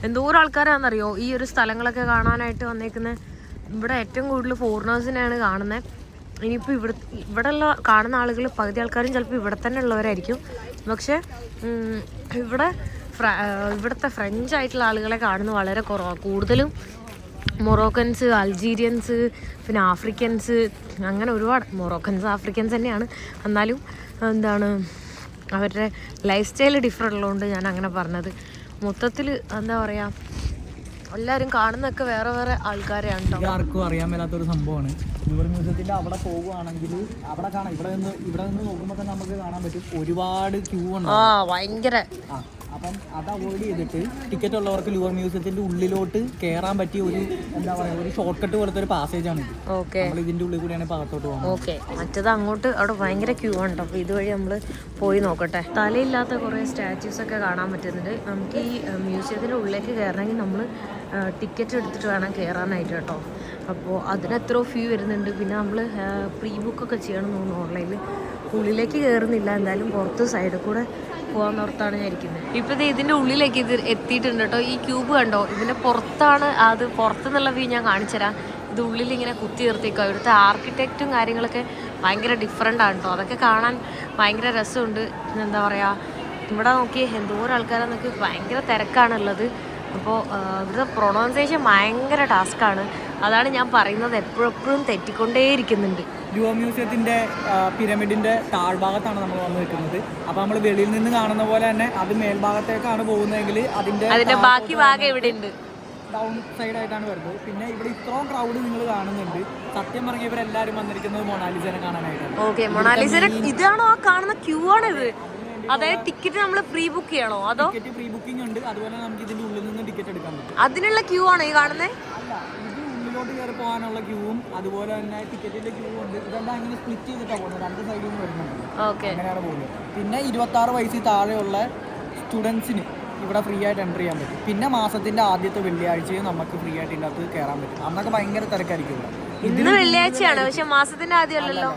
എന്തോരം ആൾക്കാരാണെന്നറിയോ ഈ ഒരു സ്ഥലങ്ങളൊക്കെ കാണാനായിട്ട് വന്നേക്കുന്നത്. ഇവിടെ ഏറ്റവും കൂടുതൽ ഫോറിനേഴ്സിനെയാണ് കാണുന്നത്. ഇനിയിപ്പോൾ ഇവിടെയുള്ള കാണുന്ന ആളുകൾ പകുതി ആൾക്കാരും ചിലപ്പോൾ ഇവിടെ തന്നെ ഉള്ളവരായിരിക്കും. പക്ഷേ ഇവിടുത്തെ ഫ്രഞ്ച് ആയിട്ടുള്ള ആളുകളെ കാണുന്നത് വളരെ കുറവാണ്. കൂടുതലും മൊറോക്കൻസ്, അൾജീരിയൻസ്, പിന്നെ ആഫ്രിക്കൻസ്, അങ്ങനെ ഒരുപാട്. മൊറോക്കൻസ് ആഫ്രിക്കൻസ് തന്നെയാണ്. എന്നാലും എന്താണ് അവരുടെ ലൈഫ് സ്റ്റൈൽ ഡിഫറെൻ്റ് ഉള്ളതുകൊണ്ട് ഞാൻ അങ്ങനെ പറഞ്ഞത്. മൊത്തത്തിൽ എന്താ പറയുക, എല്ലാവരും കാണുന്നതൊക്കെ വേറെ വേറെ ആൾക്കാരെയാണ് കേട്ടോ. ആർക്കും അറിയാൻ മേലാത്തൊരു സംഭവമാണ്. ലൂവർ മ്യൂസിയത്തിൻ്റെ അവിടെ പോകുകയാണെങ്കിൽ അവിടെ കാണാം. ഇവിടെ നിന്ന് നോക്കുമ്പോൾ തന്നെ നമുക്ക് കാണാൻ പറ്റും ഒരുപാട് ക്യൂ ഉണ്ട്. ഭയങ്കര അപ്പം അത് അവോയ്ഡ് ചെയ്തിട്ട് ടിക്കറ്റ് ഉള്ളവർക്ക് ലൂവർ മ്യൂസിയത്തിന്റെ ഉള്ളിലോട്ട് കയറാൻ പറ്റിയ ഒരു എന്താ പറയുക ഒരു ഷോർട്ട് കട്ട് പോലത്തെ ഒരു പാസേജ് ആണ് ഇത്. നമ്മൾ ഇതിന്റെ ഉള്ളിൽ കൂടിയാണ് ഭാഗത്തോട്ട് പോകുന്നത്. ഓക്കെ, മറ്റത് അങ്ങോട്ട് അവിടെ ഭയങ്കര ക്യൂ ആണ്. അപ്പോൾ ഇതുവഴി നമ്മൾ പോയി നോക്കട്ടെ. തലയില്ലാത്ത കുറേ സ്റ്റാച്യൂസ് ഒക്കെ കാണാൻ പറ്റുന്നുണ്ട്. നമുക്ക് ഈ മ്യൂസിയത്തിൻ്റെ ഉള്ളിലേക്ക് കയറണമെങ്കിൽ നമ്മൾ ടിക്കറ്റ് എടുത്തിട്ട് വേണം കയറാനായിട്ട് കേട്ടോ. അപ്പോൾ അതിന് എത്രയോ ഫീ വരുന്നുണ്ട്. പിന്നെ നമ്മൾ പ്രീ ബുക്കൊക്കെ ചെയ്യണം തോന്നുന്നു ഓൺലൈനിൽ. ഉള്ളിലേക്ക് കയറുന്നില്ല, എന്തായാലും പുറത്ത് സൈഡിൽ കൂടെ പോകാന്നോർത്താണ് ഞാൻ ഇരിക്കുന്നത്. ഇപ്പോൾ ഇതിൻ്റെ ഉള്ളിലേക്ക് ഇത് എത്തിയിട്ടുണ്ട് കേട്ടോ. ഈ ക്യൂബ് കണ്ടോ, ഇതിൻ്റെ പുറത്താണ്. അത് പുറത്തുനിന്നുള്ള വ്യൂ ഞാൻ കാണിച്ചു തരാം. ഇത് ഉള്ളിൽ ഇങ്ങനെ കുത്തി നിർത്തിക്കോ. ഇവിടുത്തെ ആർക്കിടെക്റ്റും കാര്യങ്ങളൊക്കെ ഭയങ്കര ഡിഫറെൻ്റ് ആണ് കേട്ടോ. അതൊക്കെ കാണാൻ ഭയങ്കര രസമുണ്ട്. എന്താ പറയുക, ഇവിടെ നോക്കി എന്തോരം ആൾക്കാരെന്നൊക്കെ ഭയങ്കര തിരക്കാണുള്ളത്. അപ്പോൾ ഇവിടുത്തെ പ്രൊണൗൺസിയേഷൻ ഭയങ്കര ടാസ്ക്കാണ്. അതാണ് ഞാൻ പറയുന്നത്, എപ്പോഴെപ്പോഴും തെറ്റിക്കൊണ്ടേയിരിക്കുന്നുണ്ട്. ലൂവർ മ്യൂസിയത്തിന്റെ പിരമിഡിന്റെ താഴ്ഭാഗത്താണ് നമ്മൾ വന്ന് നിൽക്കുന്നത്. അപ്പോൾ നമ്മൾ വെളിയിൽ നിന്ന് കാണുന്ന പോലെ തന്നെ അത് മേൽഭാഗത്തേക്കാണ് പോകുന്നതെങ്കിൽ അതിന്റെ ബാക്കി ഭാഗം ഇവിടെ ഉണ്ട്, ഡൗൺ സൈഡ് ആയിട്ടാണ് വരുന്നത്. പിന്നെ ഇവിടെ ഇത്രയും ക്രൗഡ് നിങ്ങൾ കാണുന്നുണ്ട്. സത്യം പറഞ്ഞ ഇവരെല്ലാവരും വന്നിരിക്കുന്നത് മൊണാലിസനെ കാണാനായിട്ടാണ്. ഓക്കെ, മൊണാലിസനെ ഇതാണോ ആ കാണുന്ന ക്യൂ ആണിത്? അതായത് ടിക്കറ്റ് നമ്മൾ പ്രീ ബുക്ക് ചെയ്യണോ അതോ? ടിക്കറ്റ് പ്രീ ബുക്കിംഗ് ഉണ്ട്. അതുപോലെ നമുക്ക് ഇതിന്റെ ഉള്ളിൽ നിന്ന് ടിക്കറ്റ് എടുക്കാൻ പറ്റും. അതിനുള്ള ക്യൂ ആണോ ഈ കാണുന്നത്? അല്ല, ഇത് ഉള്ളിലോട്ട് കയറി പോകാനുള്ള ക്യൂവും അതുപോലെ തന്നെ ടിക്കറ്റിന്റെ ക്യൂ ഉണ്ട്. ഇതെല്ലാം ഇങ്ങനെ സ്പ്ലിറ്റ് ചെയ്തിട്ടാണ് പോകുന്നത്, രണ്ട് സൈഡിൽ നിന്ന് വരുന്നുണ്ട്. അങ്ങനെയാണ് പോകുന്നത്. പിന്നെ 26 വയസ്സിൽ താഴെയുള്ള സ്റ്റുഡൻസിന് ഇവിടെ ഫ്രീ ആയിട്ട് എൻട്രി ചെയ്യാൻ പറ്റും. പിന്നെ മാസത്തിന്റെ ആദ്യത്തെ വെള്ളിയാഴ്ചയും നമുക്ക് ഫ്രീ ആയിട്ട് ഇതിനകത്ത് കയറാൻ പറ്റും. അന്നൊക്കെ ഭയങ്കര തിരക്കായിരിക്കും ഇവിടെ. ഇന്ന് വെള്ളിയാഴ്ചയാണ്, പക്ഷെ മാസത്തിന്റെ ആദ്യമല്ലല്ലോ,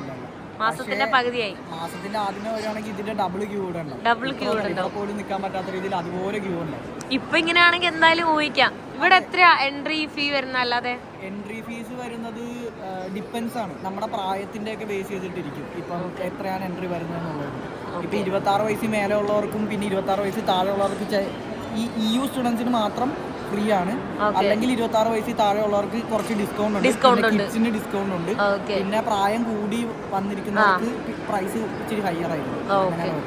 മാസത്തിന്റെ പകുതിയായി. മാസത്തിന്റെ ആദ്യമേ വരികയാണെങ്കിൽ ഇതിന്റെ ഡബിൾ ക്യൂ ഇവിടെ ഉണ്ടാവും. ഡബിൾ ക്യൂ ഉണ്ടാവും, പോലും നിൽക്കാൻ പറ്റാത്ത രീതിയിൽ അതുപോലെ ക്യൂ ഉണ്ട്. ഇപ്പൊ ഇങ്ങനെയാണെങ്കിൽ എന്തായാലും ഊഹിക്കാം. ഇവിടെ എത്ര എൻട്രി ഫീ വരുന്ന? അല്ലാതെ എൻട്രി ഫീസ് വരുന്നത് ഡിപ്പെൻസ് ആണ്, നമ്മുടെ പ്രായത്തിന്റെ ഒക്കെ ബേസ് ചെയ്തിട്ടിരിക്കും. ഇപ്പം എത്രയാണ് എൻട്രി വരുന്നത് എന്നുള്ളത്. ഇപ്പൊ 26 വയസ്സിൽ മേലെ ഉള്ളവർക്കും പിന്നെ 26 വയസ്സിൽ താഴെ ഉള്ളവർക്ക് ഈ EU സ്റ്റുഡൻസിന് മാത്രം ഫ്രീ ആണ്. അല്ലെങ്കിൽ 26 വയസ്സിൽ താഴെ ഉള്ളവർക്ക് കുറച്ച് ഡിസ്കൗണ്ട് ഉണ്ട്. കിഡ്സിന് ഡിസ്കൗണ്ട് ഉണ്ട്. പിന്നെ പ്രായം കൂടി വന്നിരിക്കുന്നവർക്ക് പ്രൈസ് ഇച്ചിരി ഹയർ ആയിരിക്കും.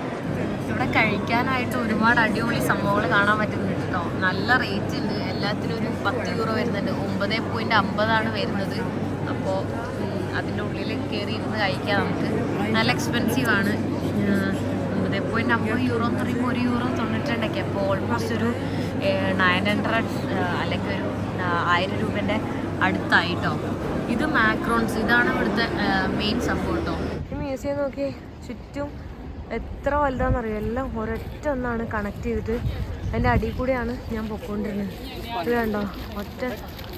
ഇവിടെ കഴിക്കാനായിട്ട് ഒരുപാട് അടിപൊളി സംഭവങ്ങൾ കാണാൻ പറ്റുന്നുണ്ട് കേട്ടോ. നല്ല റേറ്റ് ഉണ്ട്, എല്ലാത്തിനും ഒരു 10 യൂറോ വരുന്നുണ്ട്. 9.50 വരുന്നത്. അപ്പോൾ അതിൻ്റെ ഉള്ളിൽ കയറി ഇരുന്ന് കഴിക്കാം നമുക്ക്. നല്ല എക്സ്പെൻസീവ് ആണ്. 9.50 യൂറോ എന്ന് പറയുമ്പോൾ 1 യൂറോ 92. അപ്പോൾ ഓൾമോസ്റ്റ് ഒരു 900 അല്ലെങ്കിൽ ഒരു 1000 രൂപേൻ്റെ അടുത്തായിട്ടോ. ഇത് മാക്രോൺസ്, ഇതാണ് ഇവിടുത്തെ മെയിൻ സംഭവം കേട്ടോ. ഈ മ്യൂസിയം നോക്കി ചുറ്റും എത്ര വലുതാണെന്നറിയോ. എല്ലാം ഒരൊറ്റ ഒന്നാണ് കണക്ട് ചെയ്തിട്ട് അതിൻ്റെ അടിയിൽ കൂടെയാണ് ഞാൻ പൊയ്ക്കൊണ്ടിരുന്നത്. ഇത് കണ്ടോ, ഒറ്റ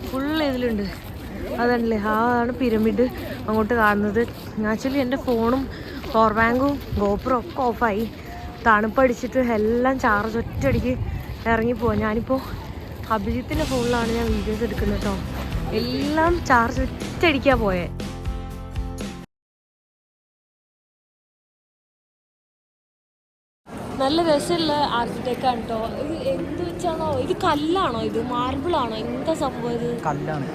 ഫുള്ള് ഇതിലുണ്ട്. അതല്ലേ, അതാണ് പിരമിഡ് അങ്ങോട്ട് കാണുന്നത്. ആക്ച്വലി എൻ്റെ ഫോണും പവർ ബാങ്കും ഗോപ്രോ ഒക്കെ ഓഫായി. തണുപ്പടിച്ചിട്ട് എല്ലാം ചാർജ് ഒറ്റയടിക്ക് ഇറങ്ങിപ്പോവാം. ഞാനിപ്പോൾ അഭിജിത്തിൻ്റെ ഫോണിലാണ് ഞാൻ വീഡിയോസ് എടുക്കുന്നത് കേട്ടോ. എല്ലാം ചാർജ് ഒറ്റയടിക്കാണ് പോയത്. നല്ല രസമുള്ള ആർക്കിടെക്റ്റാണ് കേട്ടോ. ഇത് എന്ത് വെച്ചാണോ, ഇത് കല്ലാണോ, ഇത് മാർബിളാണോ, എന്താ സംഭവം? ഇത് കല്ലാണ്.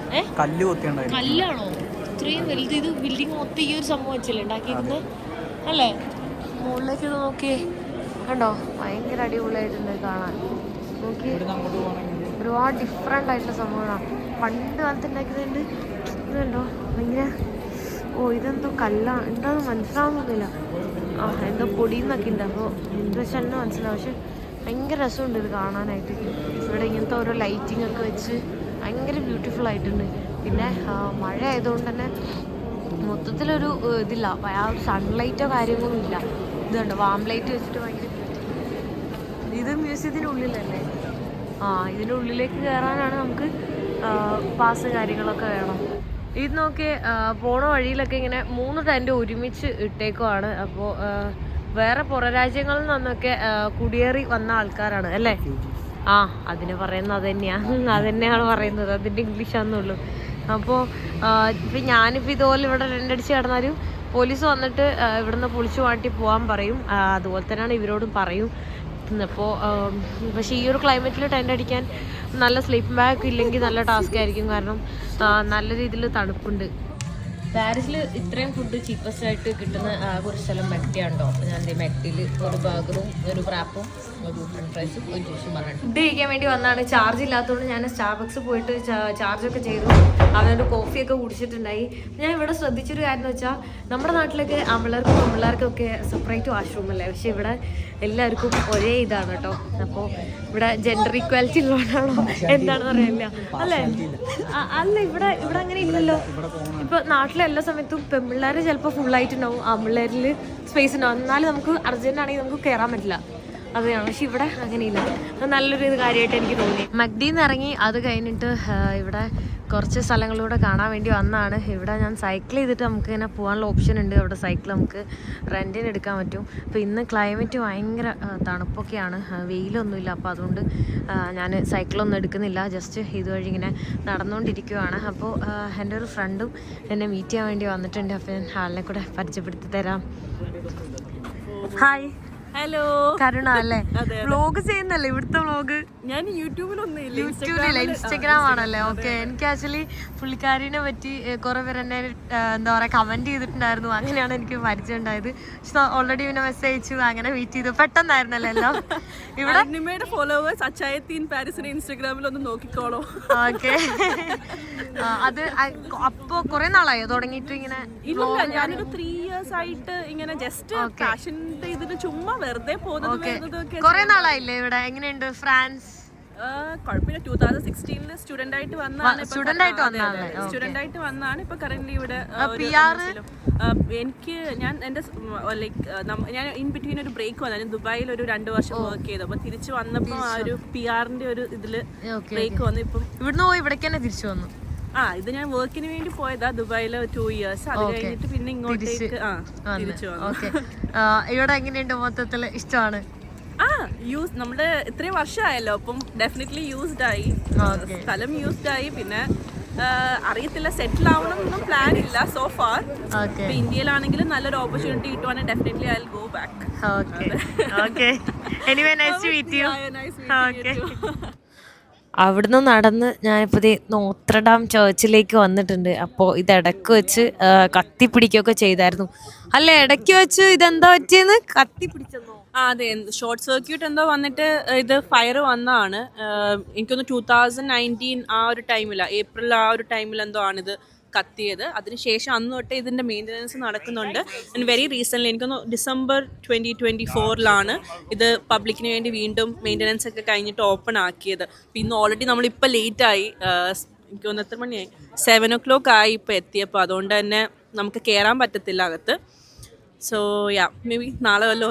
കല്ലാണോ? ഇത്രയും വലുത്. ഇത് ബിൽഡിംഗ് മൊത്തം ഈ ഒരു സംഭവം വെച്ചല്ലേ ഉണ്ടാക്കിയിരുന്നത് അല്ലേ? മുകളിലേക്ക് ഇത് നോക്കിയേ, കണ്ടോ, ഭയങ്കര അടിപൊളിയായിട്ടുണ്ട് കാണാൻ. നോക്കി, ഒരുപാട് ഡിഫറെൻ്റ് ആയിട്ടുള്ള സംഭവങ്ങളാണ് പണ്ട് കാലത്ത് ഉണ്ടാക്കിയതുണ്ട്. ഇത് കണ്ടോ, ഭയങ്കര ഇതെന്തോ കല്ലാണ്, എന്താണെന്ന് മനസ്സിലാവുന്നില്ല. എന്തോ പൊടിയെന്നൊക്കെ ഉണ്ട്. അപ്പോൾ എന്ത് വെച്ചാലും മനസ്സിലാവും. പക്ഷെ ഭയങ്കര രസമുണ്ട് ഇത് കാണാനായിട്ട്. ഇവിടെ ഇങ്ങനത്തെ ഓരോ ലൈറ്റിംഗ് ഒക്കെ വെച്ച് ഭയങ്കര ബ്യൂട്ടിഫുൾ ആയിട്ടുണ്ട്. പിന്നെ മഴ ആയതുകൊണ്ട് തന്നെ മൊത്തത്തിലൊരു ഇതില്ല, ആ ഒരു സൺലൈറ്റോ കാര്യങ്ങളൊന്നും ഇല്ല. ഇത് കണ്ടോ, വാം ലൈറ്റ് വെച്ചിട്ട് ഭയങ്കര. ഇത് മ്യൂസിയത്തിൻ്റെ ഉള്ളിലല്ലേ? ഇതിൻ്റെ ഉള്ളിലേക്ക് കയറാനാണ് നമുക്ക് പാസ് കാര്യങ്ങളൊക്കെ വേണം. ഇത് നോക്കി പോണ വഴിയിലൊക്കെ ഇങ്ങനെ 3 ടെൻ്റ് ഒരുമിച്ച് ഇട്ടേക്കുവാണ്. അപ്പോൾ വേറെ പുറരാജ്യങ്ങളിൽ നിന്നൊക്കെ കുടിയേറി വന്ന ആൾക്കാരാണ് അല്ലേ? അതിന് പറയുന്നത് അത് തന്നെയാണ് പറയുന്നത്. അതിൻ്റെ ഇംഗ്ലീഷാണെന്നുള്ളൂ. അപ്പോൾ ഇപ്പം ഞാനിപ്പോൾ ഇതുപോലെ ഇവിടെ രണ്ടടിച്ച് കിടന്നാലും പോലീസ് വന്നിട്ട് ഇവിടുന്ന് പൊളിച്ചു മാറ്റി പോകാൻ പറയും. അതുപോലെ തന്നെയാണ് ഇവരോടും പറയും. അപ്പോൾ പക്ഷേ ഈ ഒരു ക്ലൈമറ്റിൽ ടെൻ്റ് അടിക്കാൻ നല്ല സ്ലീപ്പിംഗ് ബാഗ് ഇല്ലെങ്കിൽ നല്ല ടാസ്ക് ആയിരിക്കും. കാരണം നല്ല രീതിയിൽ തണുപ്പുണ്ട്. പാരീസിൽ ഇത്രയും ഫുഡ് ചീപ്പസ്റ്റ് ആയിട്ട് കിട്ടുന്ന ഒരു സ്ഥലം മെക്ടിയാണ് കേട്ടോ. അപ്പോൾ ഞാൻ മെക്ടിയിൽ ഒരു ബർഗറും ഒരു റാപ്പും ഫുഡ് കഴിക്കാൻ വേണ്ടി വന്നാണ്. ചാർജ് ഇല്ലാത്തതുകൊണ്ട് ഞാൻ സ്റ്റാർബക്സ് പോയിട്ട് ചാർജൊക്കെ ചെയ്തു. അവനൊരു കോഫിയൊക്കെ കുടിച്ചിട്ടുണ്ടായി. ഞാൻ ഇവിടെ ശ്രദ്ധിച്ചൊരു കാര്യം എന്ന് വെച്ചാൽ നമ്മുടെ നാട്ടിലൊക്കെ ആമ്പിള്ളേർക്കും പെമ്പിള്ളേർക്കൊക്കെ സെപ്പറേറ്റ് വാഷ്റൂം അല്ലേ, പക്ഷെ ഇവിടെ എല്ലാവർക്കും ഒരേ ഇതാണ് കേട്ടോ. അപ്പോൾ ഇവിടെ ജെൻഡർ ഈക്വാലിറ്റി ഉള്ളതാണോ എന്താണെന്ന് അറിയില്ല അല്ലേ? അല്ല, ഇവിടെ അങ്ങനെ ഇല്ലല്ലോ. ഇപ്പൊ നാട്ടിലെ എല്ലാ സമയത്തും പെമ്പിള്ളേർ ചിലപ്പോൾ ഫുള്ളായിട്ടുണ്ടാവും, ആമ്പിള്ളേരിൽ സ്പേസ് ഉണ്ടാവും. എന്നാലും നമുക്ക് അർജന്റ് ആണെങ്കിൽ നമുക്ക് കയറാൻ പറ്റില്ല, അതെയാണ്. പക്ഷെ ഇവിടെ അങ്ങനെയില്ല. അത് നല്ലൊരു ഇത് കാര്യമായിട്ട് എനിക്ക് തോന്നി. മഗ്ഡിന്ന് ഇറങ്ങി അത് കഴിഞ്ഞിട്ട് ഇവിടെ കുറച്ച് സ്ഥലങ്ങളിലൂടെ കാണാൻ വേണ്ടി വന്നതാണ്. ഇവിടെ ഞാൻ സൈക്കിൾ ചെയ്തിട്ട് നമുക്ക് ഇങ്ങനെ പോകാനുള്ള ഓപ്ഷൻ ഉണ്ട്. അവിടെ സൈക്കിൾ നമുക്ക് റെൻറ്റിന് എടുക്കാൻ പറ്റും. അപ്പോൾ ഇന്ന് ക്ലൈമറ്റ് ഭയങ്കര തണുപ്പൊക്കെയാണ്, വെയിലൊന്നുമില്ല. അപ്പോൾ അതുകൊണ്ട് ഞാൻ സൈക്കിളൊന്നും എടുക്കുന്നില്ല, ജസ്റ്റ് ഇതുവഴി ഇങ്ങനെ നടന്നുകൊണ്ടിരിക്കുകയാണ്. അപ്പോൾ എൻ്റെ ഒരു ഫ്രണ്ടും എന്നെ മീറ്റ് ചെയ്യാൻ വേണ്ടി വന്നിട്ടുണ്ട്. അപ്പോൾ ഞാൻ ആളിനെ കൂടെ പരിചയപ്പെടുത്തി തരാം. ഹായ്. ഹലോ, കരുണ അല്ലേ? വ്ലോഗ് ചെയ്യുന്നല്ലേ? ഇവിടുത്തെ വ്ലോഗ് ഞാൻ യൂട്യൂബിലില്ല, ഇൻസ്റ്റഗ്രാം ആണല്ലേ? ഓക്കെ. എനിക്ക് ആക്ച്വലി പുള്ളിക്കാരിനെ പറ്റി കുറെ പേര് എന്നെ എന്താ പറയാ കമന്റ് ചെയ്തിട്ടുണ്ടായിരുന്നു. അങ്ങനെയാണ് എനിക്ക് പരിചയം ഉണ്ടായത്. പക്ഷെ ഓൾറെഡി പിന്നെ മെസ്സേജ് അയച്ചു, അങ്ങനെ വെയിറ്റ് ചെയ്തു. പെട്ടെന്നായിരുന്നല്ലോ എല്ലാം. ഇവിടെ നിമ്മയുടെ ഫോളോവേഴ്സ് അച്ചായത്തീൻ പാരീസിന്റെ ഇൻസ്റ്റഗ്രാമിൽ ഒന്ന് നോക്കിക്കോളൂ. ഓക്കെ. അത് അപ്പൊ കുറെ നാളായോ തുടങ്ങിയിട്ട് ഇങ്ങനെ? ഇല്ല, ഞാനൊരു 3 years ആയിട്ട് ഇങ്ങനെ ജസ്റ്റ് ഫാഷന്റെ ഇതിന് ചുമ്മാ വെറുതെ പോകുന്നത്. കുറെ നാളായില്ലേ ഇവിടെ? എങ്ങനെയുണ്ട് ഫ്രാൻസ്? കുഴപ്പമില്ല. 2016 സ്റ്റുഡന്റ് ആയിട്ട് വന്നാണ്. ഇപ്പൊ കറന്റ് ഇവിടെ എനിക്ക് ഞാൻ എന്റെ ഞാൻ ഇൻ ബിറ്റ്വീൻ ഒരു ബ്രേക്ക് വന്നു. ഞാൻ ദുബായിൽ ഒരു 2 വർഷം വർക്ക് ചെയ്തു. അപ്പൊ തിരിച്ചു വന്നപ്പോ ആ ഒരു PR-ന്റെ ഒരു ഇതില് ബ്രേക്ക് വന്നു. ഇപ്പം ഇവിടുന്ന് പോയി ഇവിടേക്ക് തന്നെ തിരിച്ചു വന്നു. ഇത് ഞാൻ വർക്കിന് വേണ്ടി പോയതാ ദുബായില് 2 years. അത് കഴിഞ്ഞിട്ട് പിന്നെ ഇങ്ങോട്ടേക്ക് തിരിച്ചു വന്നു. ഇവിടെ എങ്ങനെയുണ്ട് മൊത്തത്തില്? ഇഷ്ടമാണ്? നമ്മുടെ ഇത്രയും വർഷമായല്ലോ, അപ്പം ഡെഫിനറ്റ്ലി യൂസ്ഡ് ആയി, സ്ഥലം യൂസ്ഡ് ആയി. പിന്നെ അറിയത്തില്ല, സെറ്റിൽ ആവണം എന്നൊന്നും പ്ലാൻ ഇല്ല സോ ഫാർ. ഇന്ത്യയിലാണെങ്കിലും നല്ലൊരു ഓപ്പർച്യൂണിറ്റി കിട്ടുവാണെങ്കിൽ definitely I will go back. അവിടുന്ന് നടന്ന് ഞാനിപ്പോൾ നോത്രഡാം ചേർച്ചിലേക്ക് വന്നിട്ടുണ്ട്. അപ്പോൾ ഇത് ഇടയ്ക്ക് വെച്ച് കത്തിപ്പിടിക്കുകയൊക്കെ ചെയ്തായിരുന്നു. അല്ല, ഇടയ്ക്ക് വെച്ച് ഇതെന്താ പറ്റിയെന്ന്? കത്തിപ്പിടിച്ചെന്നോ? അതെ, ഷോർട്ട് സർക്യൂട്ട് എന്തോ വന്നിട്ട് ഇത് ഫയർ വന്നതാണ്. എനിക്കൊന്ന് 2019 ആ ഒരു ടൈമിലാണ്, ഏപ്രിൽ ആ ഒരു ടൈമിൽ എന്തോ ആണിത് കത്തിയത്. അതിനുശേഷം അന്ന് തൊട്ട് ഇതിൻ്റെ മെയിൻ്റനൻസ് നടക്കുന്നുണ്ട്. വെരി റീസെൻ്റ്ലി എനിക്കൊന്ന് December 2024 ഇത് പബ്ലിക്കിന് വേണ്ടി വീണ്ടും മെയിൻ്റനൻസ് ഒക്കെ കഴിഞ്ഞിട്ട് ഓപ്പൺ ആക്കിയത്. അപ്പോൾ ഇന്ന് ഓൾറെഡി നമ്മളിപ്പോൾ ലേറ്റായി, എനിക്കൊന്ന് എത്ര മണിയായി, 7 o'clock ആയി ഇപ്പോൾ എത്തിയപ്പോൾ. അതുകൊണ്ട് തന്നെ നമുക്ക് കയറാൻ പറ്റത്തില്ല അകത്ത്. സോ മേ ബി നാളെ വല്ലതും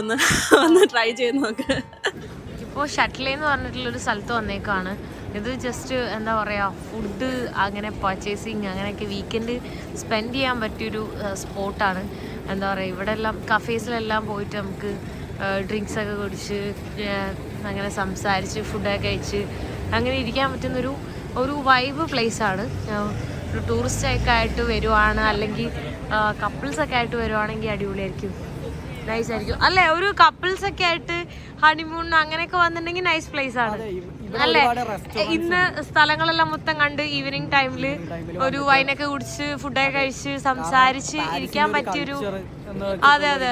ഒന്ന് ട്രൈ ചെയ്ത് നോക്ക്. ഇപ്പോൾ ഷട്ടിലേ എന്ന് പറഞ്ഞിട്ടുള്ളൊരു സ്ഥലത്ത് വന്നേക്കാണ്. ഇത് ജസ്റ്റ് എന്താ പറയുക, ഫുഡ് അങ്ങനെ പർച്ചേസിങ് അങ്ങനെയൊക്കെ വീക്കെൻഡ് സ്പെൻഡ് ചെയ്യാൻ പറ്റിയൊരു സ്പോട്ടാണ്. എന്താ പറയുക, ഇവിടെ എല്ലാം കഫേസിലെല്ലാം പോയിട്ട് നമുക്ക് ഡ്രിങ്ക്സൊക്കെ കുടിച്ച് അങ്ങനെ സംസാരിച്ച് ഫുഡൊക്കെ കഴിച്ച് അങ്ങനെ ഇരിക്കാൻ പറ്റുന്നൊരു വൈബ് പ്ലേസാണ്. ഒരു ടൂറിസ്റ്റൊക്കെ ആയിട്ട് വരുവാണ്, അല്ലെങ്കിൽ കപ്പിൾസൊക്കെ ആയിട്ട് വരുവാണെങ്കിൽ അടിപൊളിയായിരിക്കും, നൈസ് ആയിരിക്കും അല്ലേ? ഒരു കപ്പിൾസൊക്കെ ആയിട്ട് ഹണിമൂൺ അങ്ങനെയൊക്കെ വന്നിട്ടുണ്ടെങ്കിൽ നൈസ് പ്ലേസ് ആണ് അല്ലേ? ഇന്ന് സ്ഥലങ്ങളെല്ലാം മൊത്തം കണ്ട് ഈവനിങ് ടൈമില് ഒരു വൈനൊക്കെ കുടിച്ച് ഫുഡൊക്കെ കഴിച്ച് സംസാരിച്ച് ഇരിക്കാൻ പറ്റിയൊരു, അതെ അതെ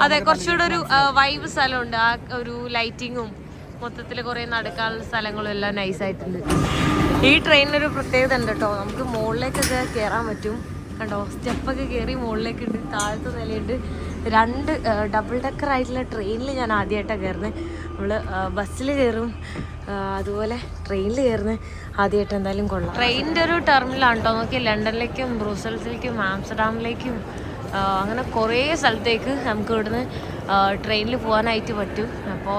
അതെ, കുറച്ചുകൂടെ ഒരു വൈബ് സ്ഥലമുണ്ട്. ആ ഒരു ലൈറ്റിങ്ങും മൊത്തത്തിൽ കുറേ നടക്കാനുള്ള സ്ഥലങ്ങളും എല്ലാം നൈസായിട്ടുണ്ട്. ഈ ട്രെയിനിനൊരു പ്രത്യേകത ഉണ്ട് കേട്ടോ, നമുക്ക് മുകളിലേക്കൊക്കെ കയറാൻ പറ്റും. കണ്ടോ, സ്റ്റെപ്പൊക്കെ കയറി മുകളിലേക്ക് ഉണ്ട്, താഴത്തെ നിലയുണ്ട്. 2 ഡബിൾ ഡെക്കർ ആയിട്ടുള്ള ട്രെയിനിൽ ഞാൻ ആദ്യമായിട്ടാണ് കയറുന്നത്. നമ്മൾ ബസ്സിൽ കയറും, അതുപോലെ ട്രെയിനിൽ കയറുന്നത് ആദ്യമായിട്ട്. എന്തായാലും കൊള്ളാം. ട്രെയിനിൻ്റെ ഒരു ടെർമിനലാണ് കേട്ടോ. നോക്കി, ലണ്ടനിലേക്കും ബ്രൂസൽസിലേക്കും ആംസ്റ്റർഡാമിലേക്കും അങ്ങനെ കുറേ സ്ഥലത്തേക്ക് നമുക്ക് ഇവിടുന്ന് ട്രെയിനിൽ പോകാനായിട്ട് പറ്റും. അപ്പോൾ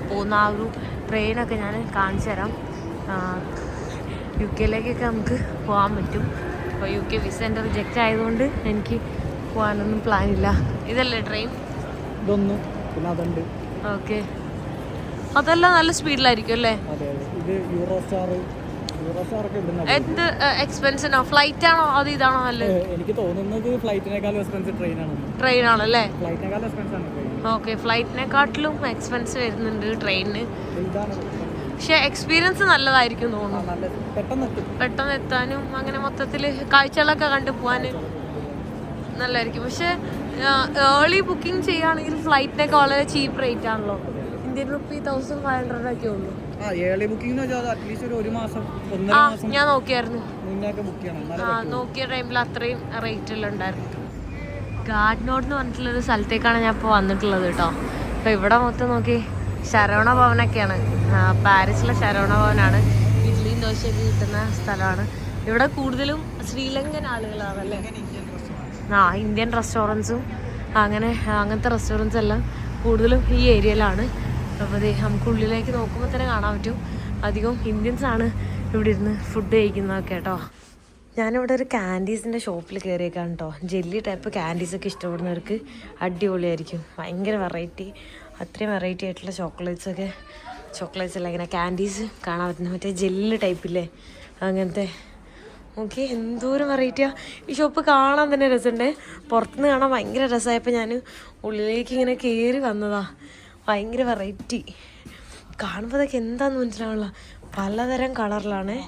പോകുന്ന ആ ഒരു ട്രെയിനൊക്കെ ഞാൻ കാണിച്ചു തരാം. UK നമുക്ക് പോകാൻ പറ്റും. അപ്പോൾ UK വിസ എൻ്റെ റിജക്റ്റ് ആയതുകൊണ്ട് എനിക്ക് പോകാനൊന്നും പ്ലാനില്ല. ഇതല്ലേ ട്രെയിൻ? ഓക്കെ, അതെല്ലാം നല്ല സ്പീഡിലായിരിക്കും അല്ലേ? എന്ത് എക്സ്പെൻസിനോ? ഫ്ലൈറ്റ് ആണോ അത് ഇതാണോ നല്ലത്? എനിക്ക് തോന്നുന്നത് ഫ്ലൈറ്റിനേക്കാൾ എക്സ്പെൻസ് ട്രെയിൻ ആണല്ലേ? ഫ്ലൈറ്റിനേക്കാൾ ഓക്കെ, ഫ്ലൈറ്റിനെക്കാട്ടിലും എക്സ്പെൻസ് വരുന്നുണ്ട് ട്രെയിനിന്. പക്ഷെ എക്സ്പീരിയൻസ് നല്ലതായിരിക്കും തോന്നുന്നു, പെട്ടെന്ന് എത്താനും അങ്ങനെ മൊത്തത്തിൽ കാഴ്ചകളൊക്കെ കണ്ടു പോകാൻ നല്ലതായിരിക്കും. പക്ഷെ ഏർലി ബുക്കിംഗ് ചെയ്യുകയാണെങ്കിൽ ഫ്ലൈറ്റിനൊക്കെ വളരെ ചീപ്പ് റേറ്റ് ആണല്ലോ. ഇന്ത്യൻ റുപ്പി 1500 ഒക്കെ ഉള്ളൂ. ഏർലി ബുക്കിംഗ് അറ്റ്ലീസ്റ്റ് ഒരു മാസം ഞാൻ നോക്കിയായിരുന്നു. ബുക്ക് ചെയ്യണം. നോക്കിയ ടൈമിൽ അത്രയും റേറ്റിലുണ്ടായിരുന്നു. ഗാഡ്നോട്ട് എന്ന് പറഞ്ഞിട്ടുള്ളൊരു സ്ഥലത്തേക്കാണ് ഞാൻ ഇപ്പോൾ വന്നിട്ടുള്ളത് കേട്ടോ. അപ്പോൾ ഇവിടെ മൊത്തം നോക്കി ശരവണ ഭവനൊക്കെയാണ്. പാരീസിലെ ശരവണ ഭവനാണ്. ഇഡ്ഡലിയും ദോശയൊക്കെ കിട്ടുന്ന സ്ഥലമാണ്. ഇവിടെ കൂടുതലും ശ്രീലങ്കൻ ആളുകളാണല്ലേ. ഇന്ത്യൻ റെസ്റ്റോറൻറ്റ്സും അങ്ങനത്തെ റെസ്റ്റോറൻറ്റ്സ് എല്ലാം കൂടുതലും ഈ ഏരിയയിലാണ്. അപ്പോൾ നമുക്ക് ഉള്ളിലേക്ക് നോക്കുമ്പോൾ തന്നെ കാണാൻ പറ്റും അധികം ഇന്ത്യൻസാണ് ഇവിടെ ഇരുന്ന് ഫുഡ് കഴിക്കുന്നതൊക്കെ കേട്ടോ. ഞാനിവിടെ ഒരു ക്യാൻഡീസിൻ്റെ ഷോപ്പിൽ കയറിയേക്കാണ് കേട്ടോ. ജെല്ലി ടൈപ്പ് ക്യാൻഡീസൊക്കെ ഇഷ്ടപ്പെടുന്നവർക്ക് അടിപൊളിയായിരിക്കും. ഭയങ്കര വെറൈറ്റി, അത്രയും വെറൈറ്റി ആയിട്ടുള്ള ചോക്ലേറ്റ്സ് അല്ല ഇങ്ങനെ ക്യാൻഡീസ് കാണാൻ പറ്റുന്നത്. മറ്റേ ജെല്ലി ടൈപ്പില്ലേ അങ്ങനത്തെ. ഓക്കെ, എന്തോരം വെറൈറ്റിയാണ്. ഈ ഷോപ്പ് കാണാൻ തന്നെ രസമുണ്ട്. പുറത്തുനിന്ന് കാണാൻ ഭയങ്കര രസമായപ്പോൾ ഞാൻ ഉള്ളിലേക്ക് ഇങ്ങനെ കയറി വന്നതാ. ഭയങ്കര വെറൈറ്റി കാണുമ്പോൾ അതൊക്കെ എന്താണെന്ന് മനസ്സിലാവുള്ള പലതരം കളറിലാണേ.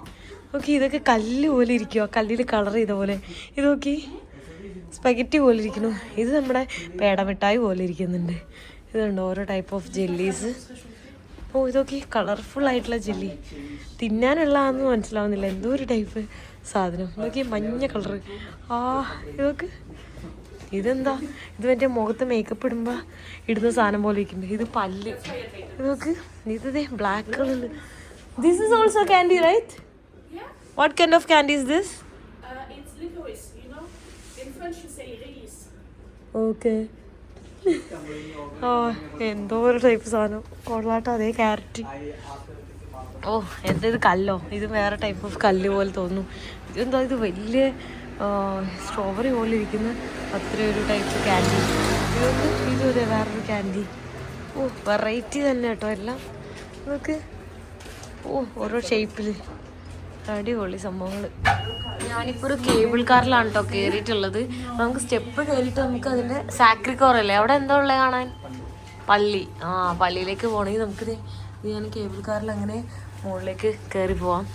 ഓക്കെ, ഇതൊക്കെ കല്ല് പോലെ ഇരിക്കുമോ, കല്ലിൽ കളർ ചെയ്ത പോലെ. ഇത് നോക്കി സ്പെഗറ്റി പോലെ ഇരിക്കുന്നു. ഇത് നമ്മുടെ പേടമിഠായി പോലെ ഇരിക്കുന്നുണ്ട്. ഇതുണ്ട് ഓരോ ടൈപ്പ് ഓഫ് ജെല്ലീസ്. ഇതൊക്കെ കളർഫുൾ ആയിട്ടുള്ള ജെല്ലി. തിന്നാനുള്ളതാണെന്ന് മനസ്സിലാവുന്നില്ല. എന്തോ ഒരു ടൈപ്പ് സാധനം. ഇതൊക്കെ മഞ്ഞ കളറ്. ഇതൊക്കെ ഇതെന്താ, ഇത് മറ്റേ മുഖത്ത് മേക്കപ്പ് ഇടുമ്പോൾ ഇടുന്ന സാധനം പോലെ ഇരിക്കുന്നുണ്ട്. ഇത് പല്ല്. ഇതൊക്കെ ഇത് ബ്ലാക്ക് കളറിൽ. This is also candy right? What kind of candy is this? It's licorice, you know. In French you say iris. Okay. എന്തോ ഒരു ടൈപ്പ് സാധനം കൊള്ളാട്ടോ. അതേ ക്യാരറ്റ്. എന്താ ഇത് കല്ലോ? ഇത് വേറെ ടൈപ്പ് ഓഫ് കല്ല് പോലെ തോന്നുന്നു. ഇതെന്താ ഇത് വലിയ സ്ട്രോബെറി പോലെ ഇരിക്കുന്ന അത്രയൊരു ടൈപ്പ് ക്യാൻഡി. ഇതും അതെ വേറൊരു ക്യാൻഡി. വെറൈറ്റി തന്നെ കേട്ടോ എല്ലാം. നമുക്ക് ഓരോ ഷേപ്പിൽ അടിപൊളി സംഭവങ്ങൾ. ഞാനിപ്പോൾ ഒരു കേബിൾ കാറിലാണ് കേട്ടോ കയറിയിട്ടുള്ളത്. നമുക്ക് സ്റ്റെപ്പ് കയറിയിട്ട് നമുക്ക് അതിൻ്റെ സാക്രിക്കോർ അല്ലേ അവിടെ എന്താ ഉള്ളത് കാണാൻ? പള്ളി. പള്ളിയിലേക്ക് പോകണമെങ്കിൽ നമുക്കിത് ഞാൻ കേബിൾ കാറിൽ അങ്ങനെ മുകളിലേക്ക് കയറി പോവാം.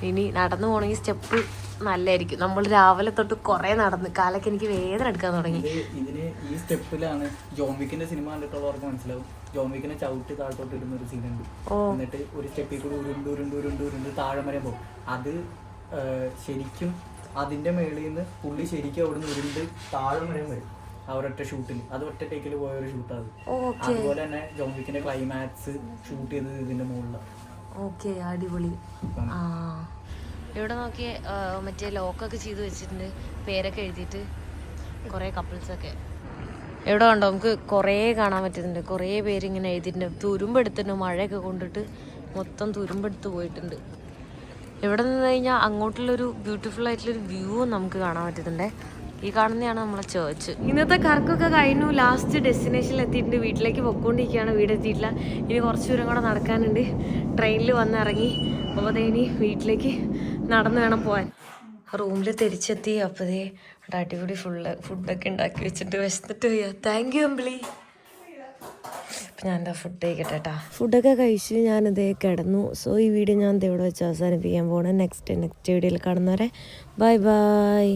ഇനി നടന്നു പോകണമെങ്കിൽ സ്റ്റെപ്പ് നല്ലതായിരിക്കും. നമ്മൾ രാവിലെ തൊട്ട് കുറേ നടന്ന് കാലൊക്കെ എനിക്ക് വേദന എടുക്കാൻ തുടങ്ങി. ഇതിന് ഈ സ്റ്റെപ്പിലാണ് ജോൺ വിക്കിന്റെ സിനിമ കണ്ടിട്ടുള്ളവർക്ക് മനസ്സിലാവും. ജോൺ വിക്കിനെ ചവിട്ടി താഴത്തോട്ട് ഇടുന്ന ഒരു സീനുണ്ട്. എന്നിട്ട് ഒരു സ്റ്റെപ്പിൽ കൂടി ഉരുണ്ട് താഴെ വരെ പോകും. അത് ശരിക്കും അതിന്റെ മേളിൽ നിന്ന് പുള്ളി ശരിക്കും അവിടുന്ന് ഉരുണ്ട് താഴെ വരെ വരും. അവരൊറ്റ ഷൂട്ടിൽ അത് ഒറ്റ ടേക്കിൽ പോയ ഒരു ഷൂട്ടാണ്. അതുപോലെ തന്നെ ജോൺ വിക്കിന്റെ ക്ലൈമാക്സ് ഷൂട്ട് ചെയ്തത് ഇതിന്റെ മുകളിലാണ്. ഓക്കെ, അടിപൊളി. ഇവിടെ നോക്കിയ മറ്റേ ലോക്കൊക്കെ ചെയ്ത് വെച്ചിട്ടുണ്ട്, പേരൊക്കെ എഴുതിയിട്ട് കുറേ കപ്പിൾസൊക്കെ. ഇവിടെ കണ്ടോ നമുക്ക് കുറേ കാണാൻ പറ്റുന്നുണ്ട്. കുറേ പേരിങ്ങനെ എഴുതിയിട്ടുണ്ട്. തുരുമ്പെടുത്തിട്ടുണ്ട്, മഴയൊക്കെ കൊണ്ടിട്ട് മൊത്തം തുരുമ്പെടുത്ത് പോയിട്ടുണ്ട്. ഇവിടെ നിന്ന് കഴിഞ്ഞാൽ അങ്ങോട്ടുള്ളൊരു ബ്യൂട്ടിഫുൾ ആയിട്ടുള്ളൊരു വ്യൂ നമുക്ക് കാണാൻ പറ്റുന്നുണ്ട്. ഈ കാണുന്നതാണ് നമ്മളെ ചേർച്ച്. ഇന്നത്തെ കറക്കൊക്കെ കഴിഞ്ഞു. ലാസ്റ്റ് ഡെസ്റ്റിനേഷനിൽ എത്തിയിട്ടുണ്ട്. വീട്ടിലേക്ക് പൊയ്ക്കൊണ്ടിരിക്കുകയാണ്. വീടെത്തിയിട്ടില്ല. ഇനി കുറച്ച് ദൂരം കൂടെ നടക്കാനുണ്ട്. ട്രെയിനിൽ വന്നിറങ്ങി. അപ്പോൾ ഇനി വീട്ടിലേക്ക് നടന്നു വേണം പോകാൻ. റൂമിൽ തിരിച്ചെത്തി. അപ്പോൾ അടിപൊളി ഫുഡൊക്കെ ഉണ്ടാക്കി വെച്ചിട്ട് വിശന്നിട്ട് വയ്യ. താങ്ക് യു അമ്പിളി. അപ്പം ഞാൻ എന്താ ഫുഡ് കഴിക്കട്ടെ കേട്ടോ. ഫുഡൊക്കെ കഴിച്ച് ഞാനിതേ കിടന്നു. സോ ഈ വീഡിയോ ഞാൻ ഇവിടെ വെച്ച് അവസാനിപ്പിക്കാൻ പോകണം. നെക്സ്റ്റ് വീഡിയോയിൽ കാണുന്നവരെ ബൈ ബൈ.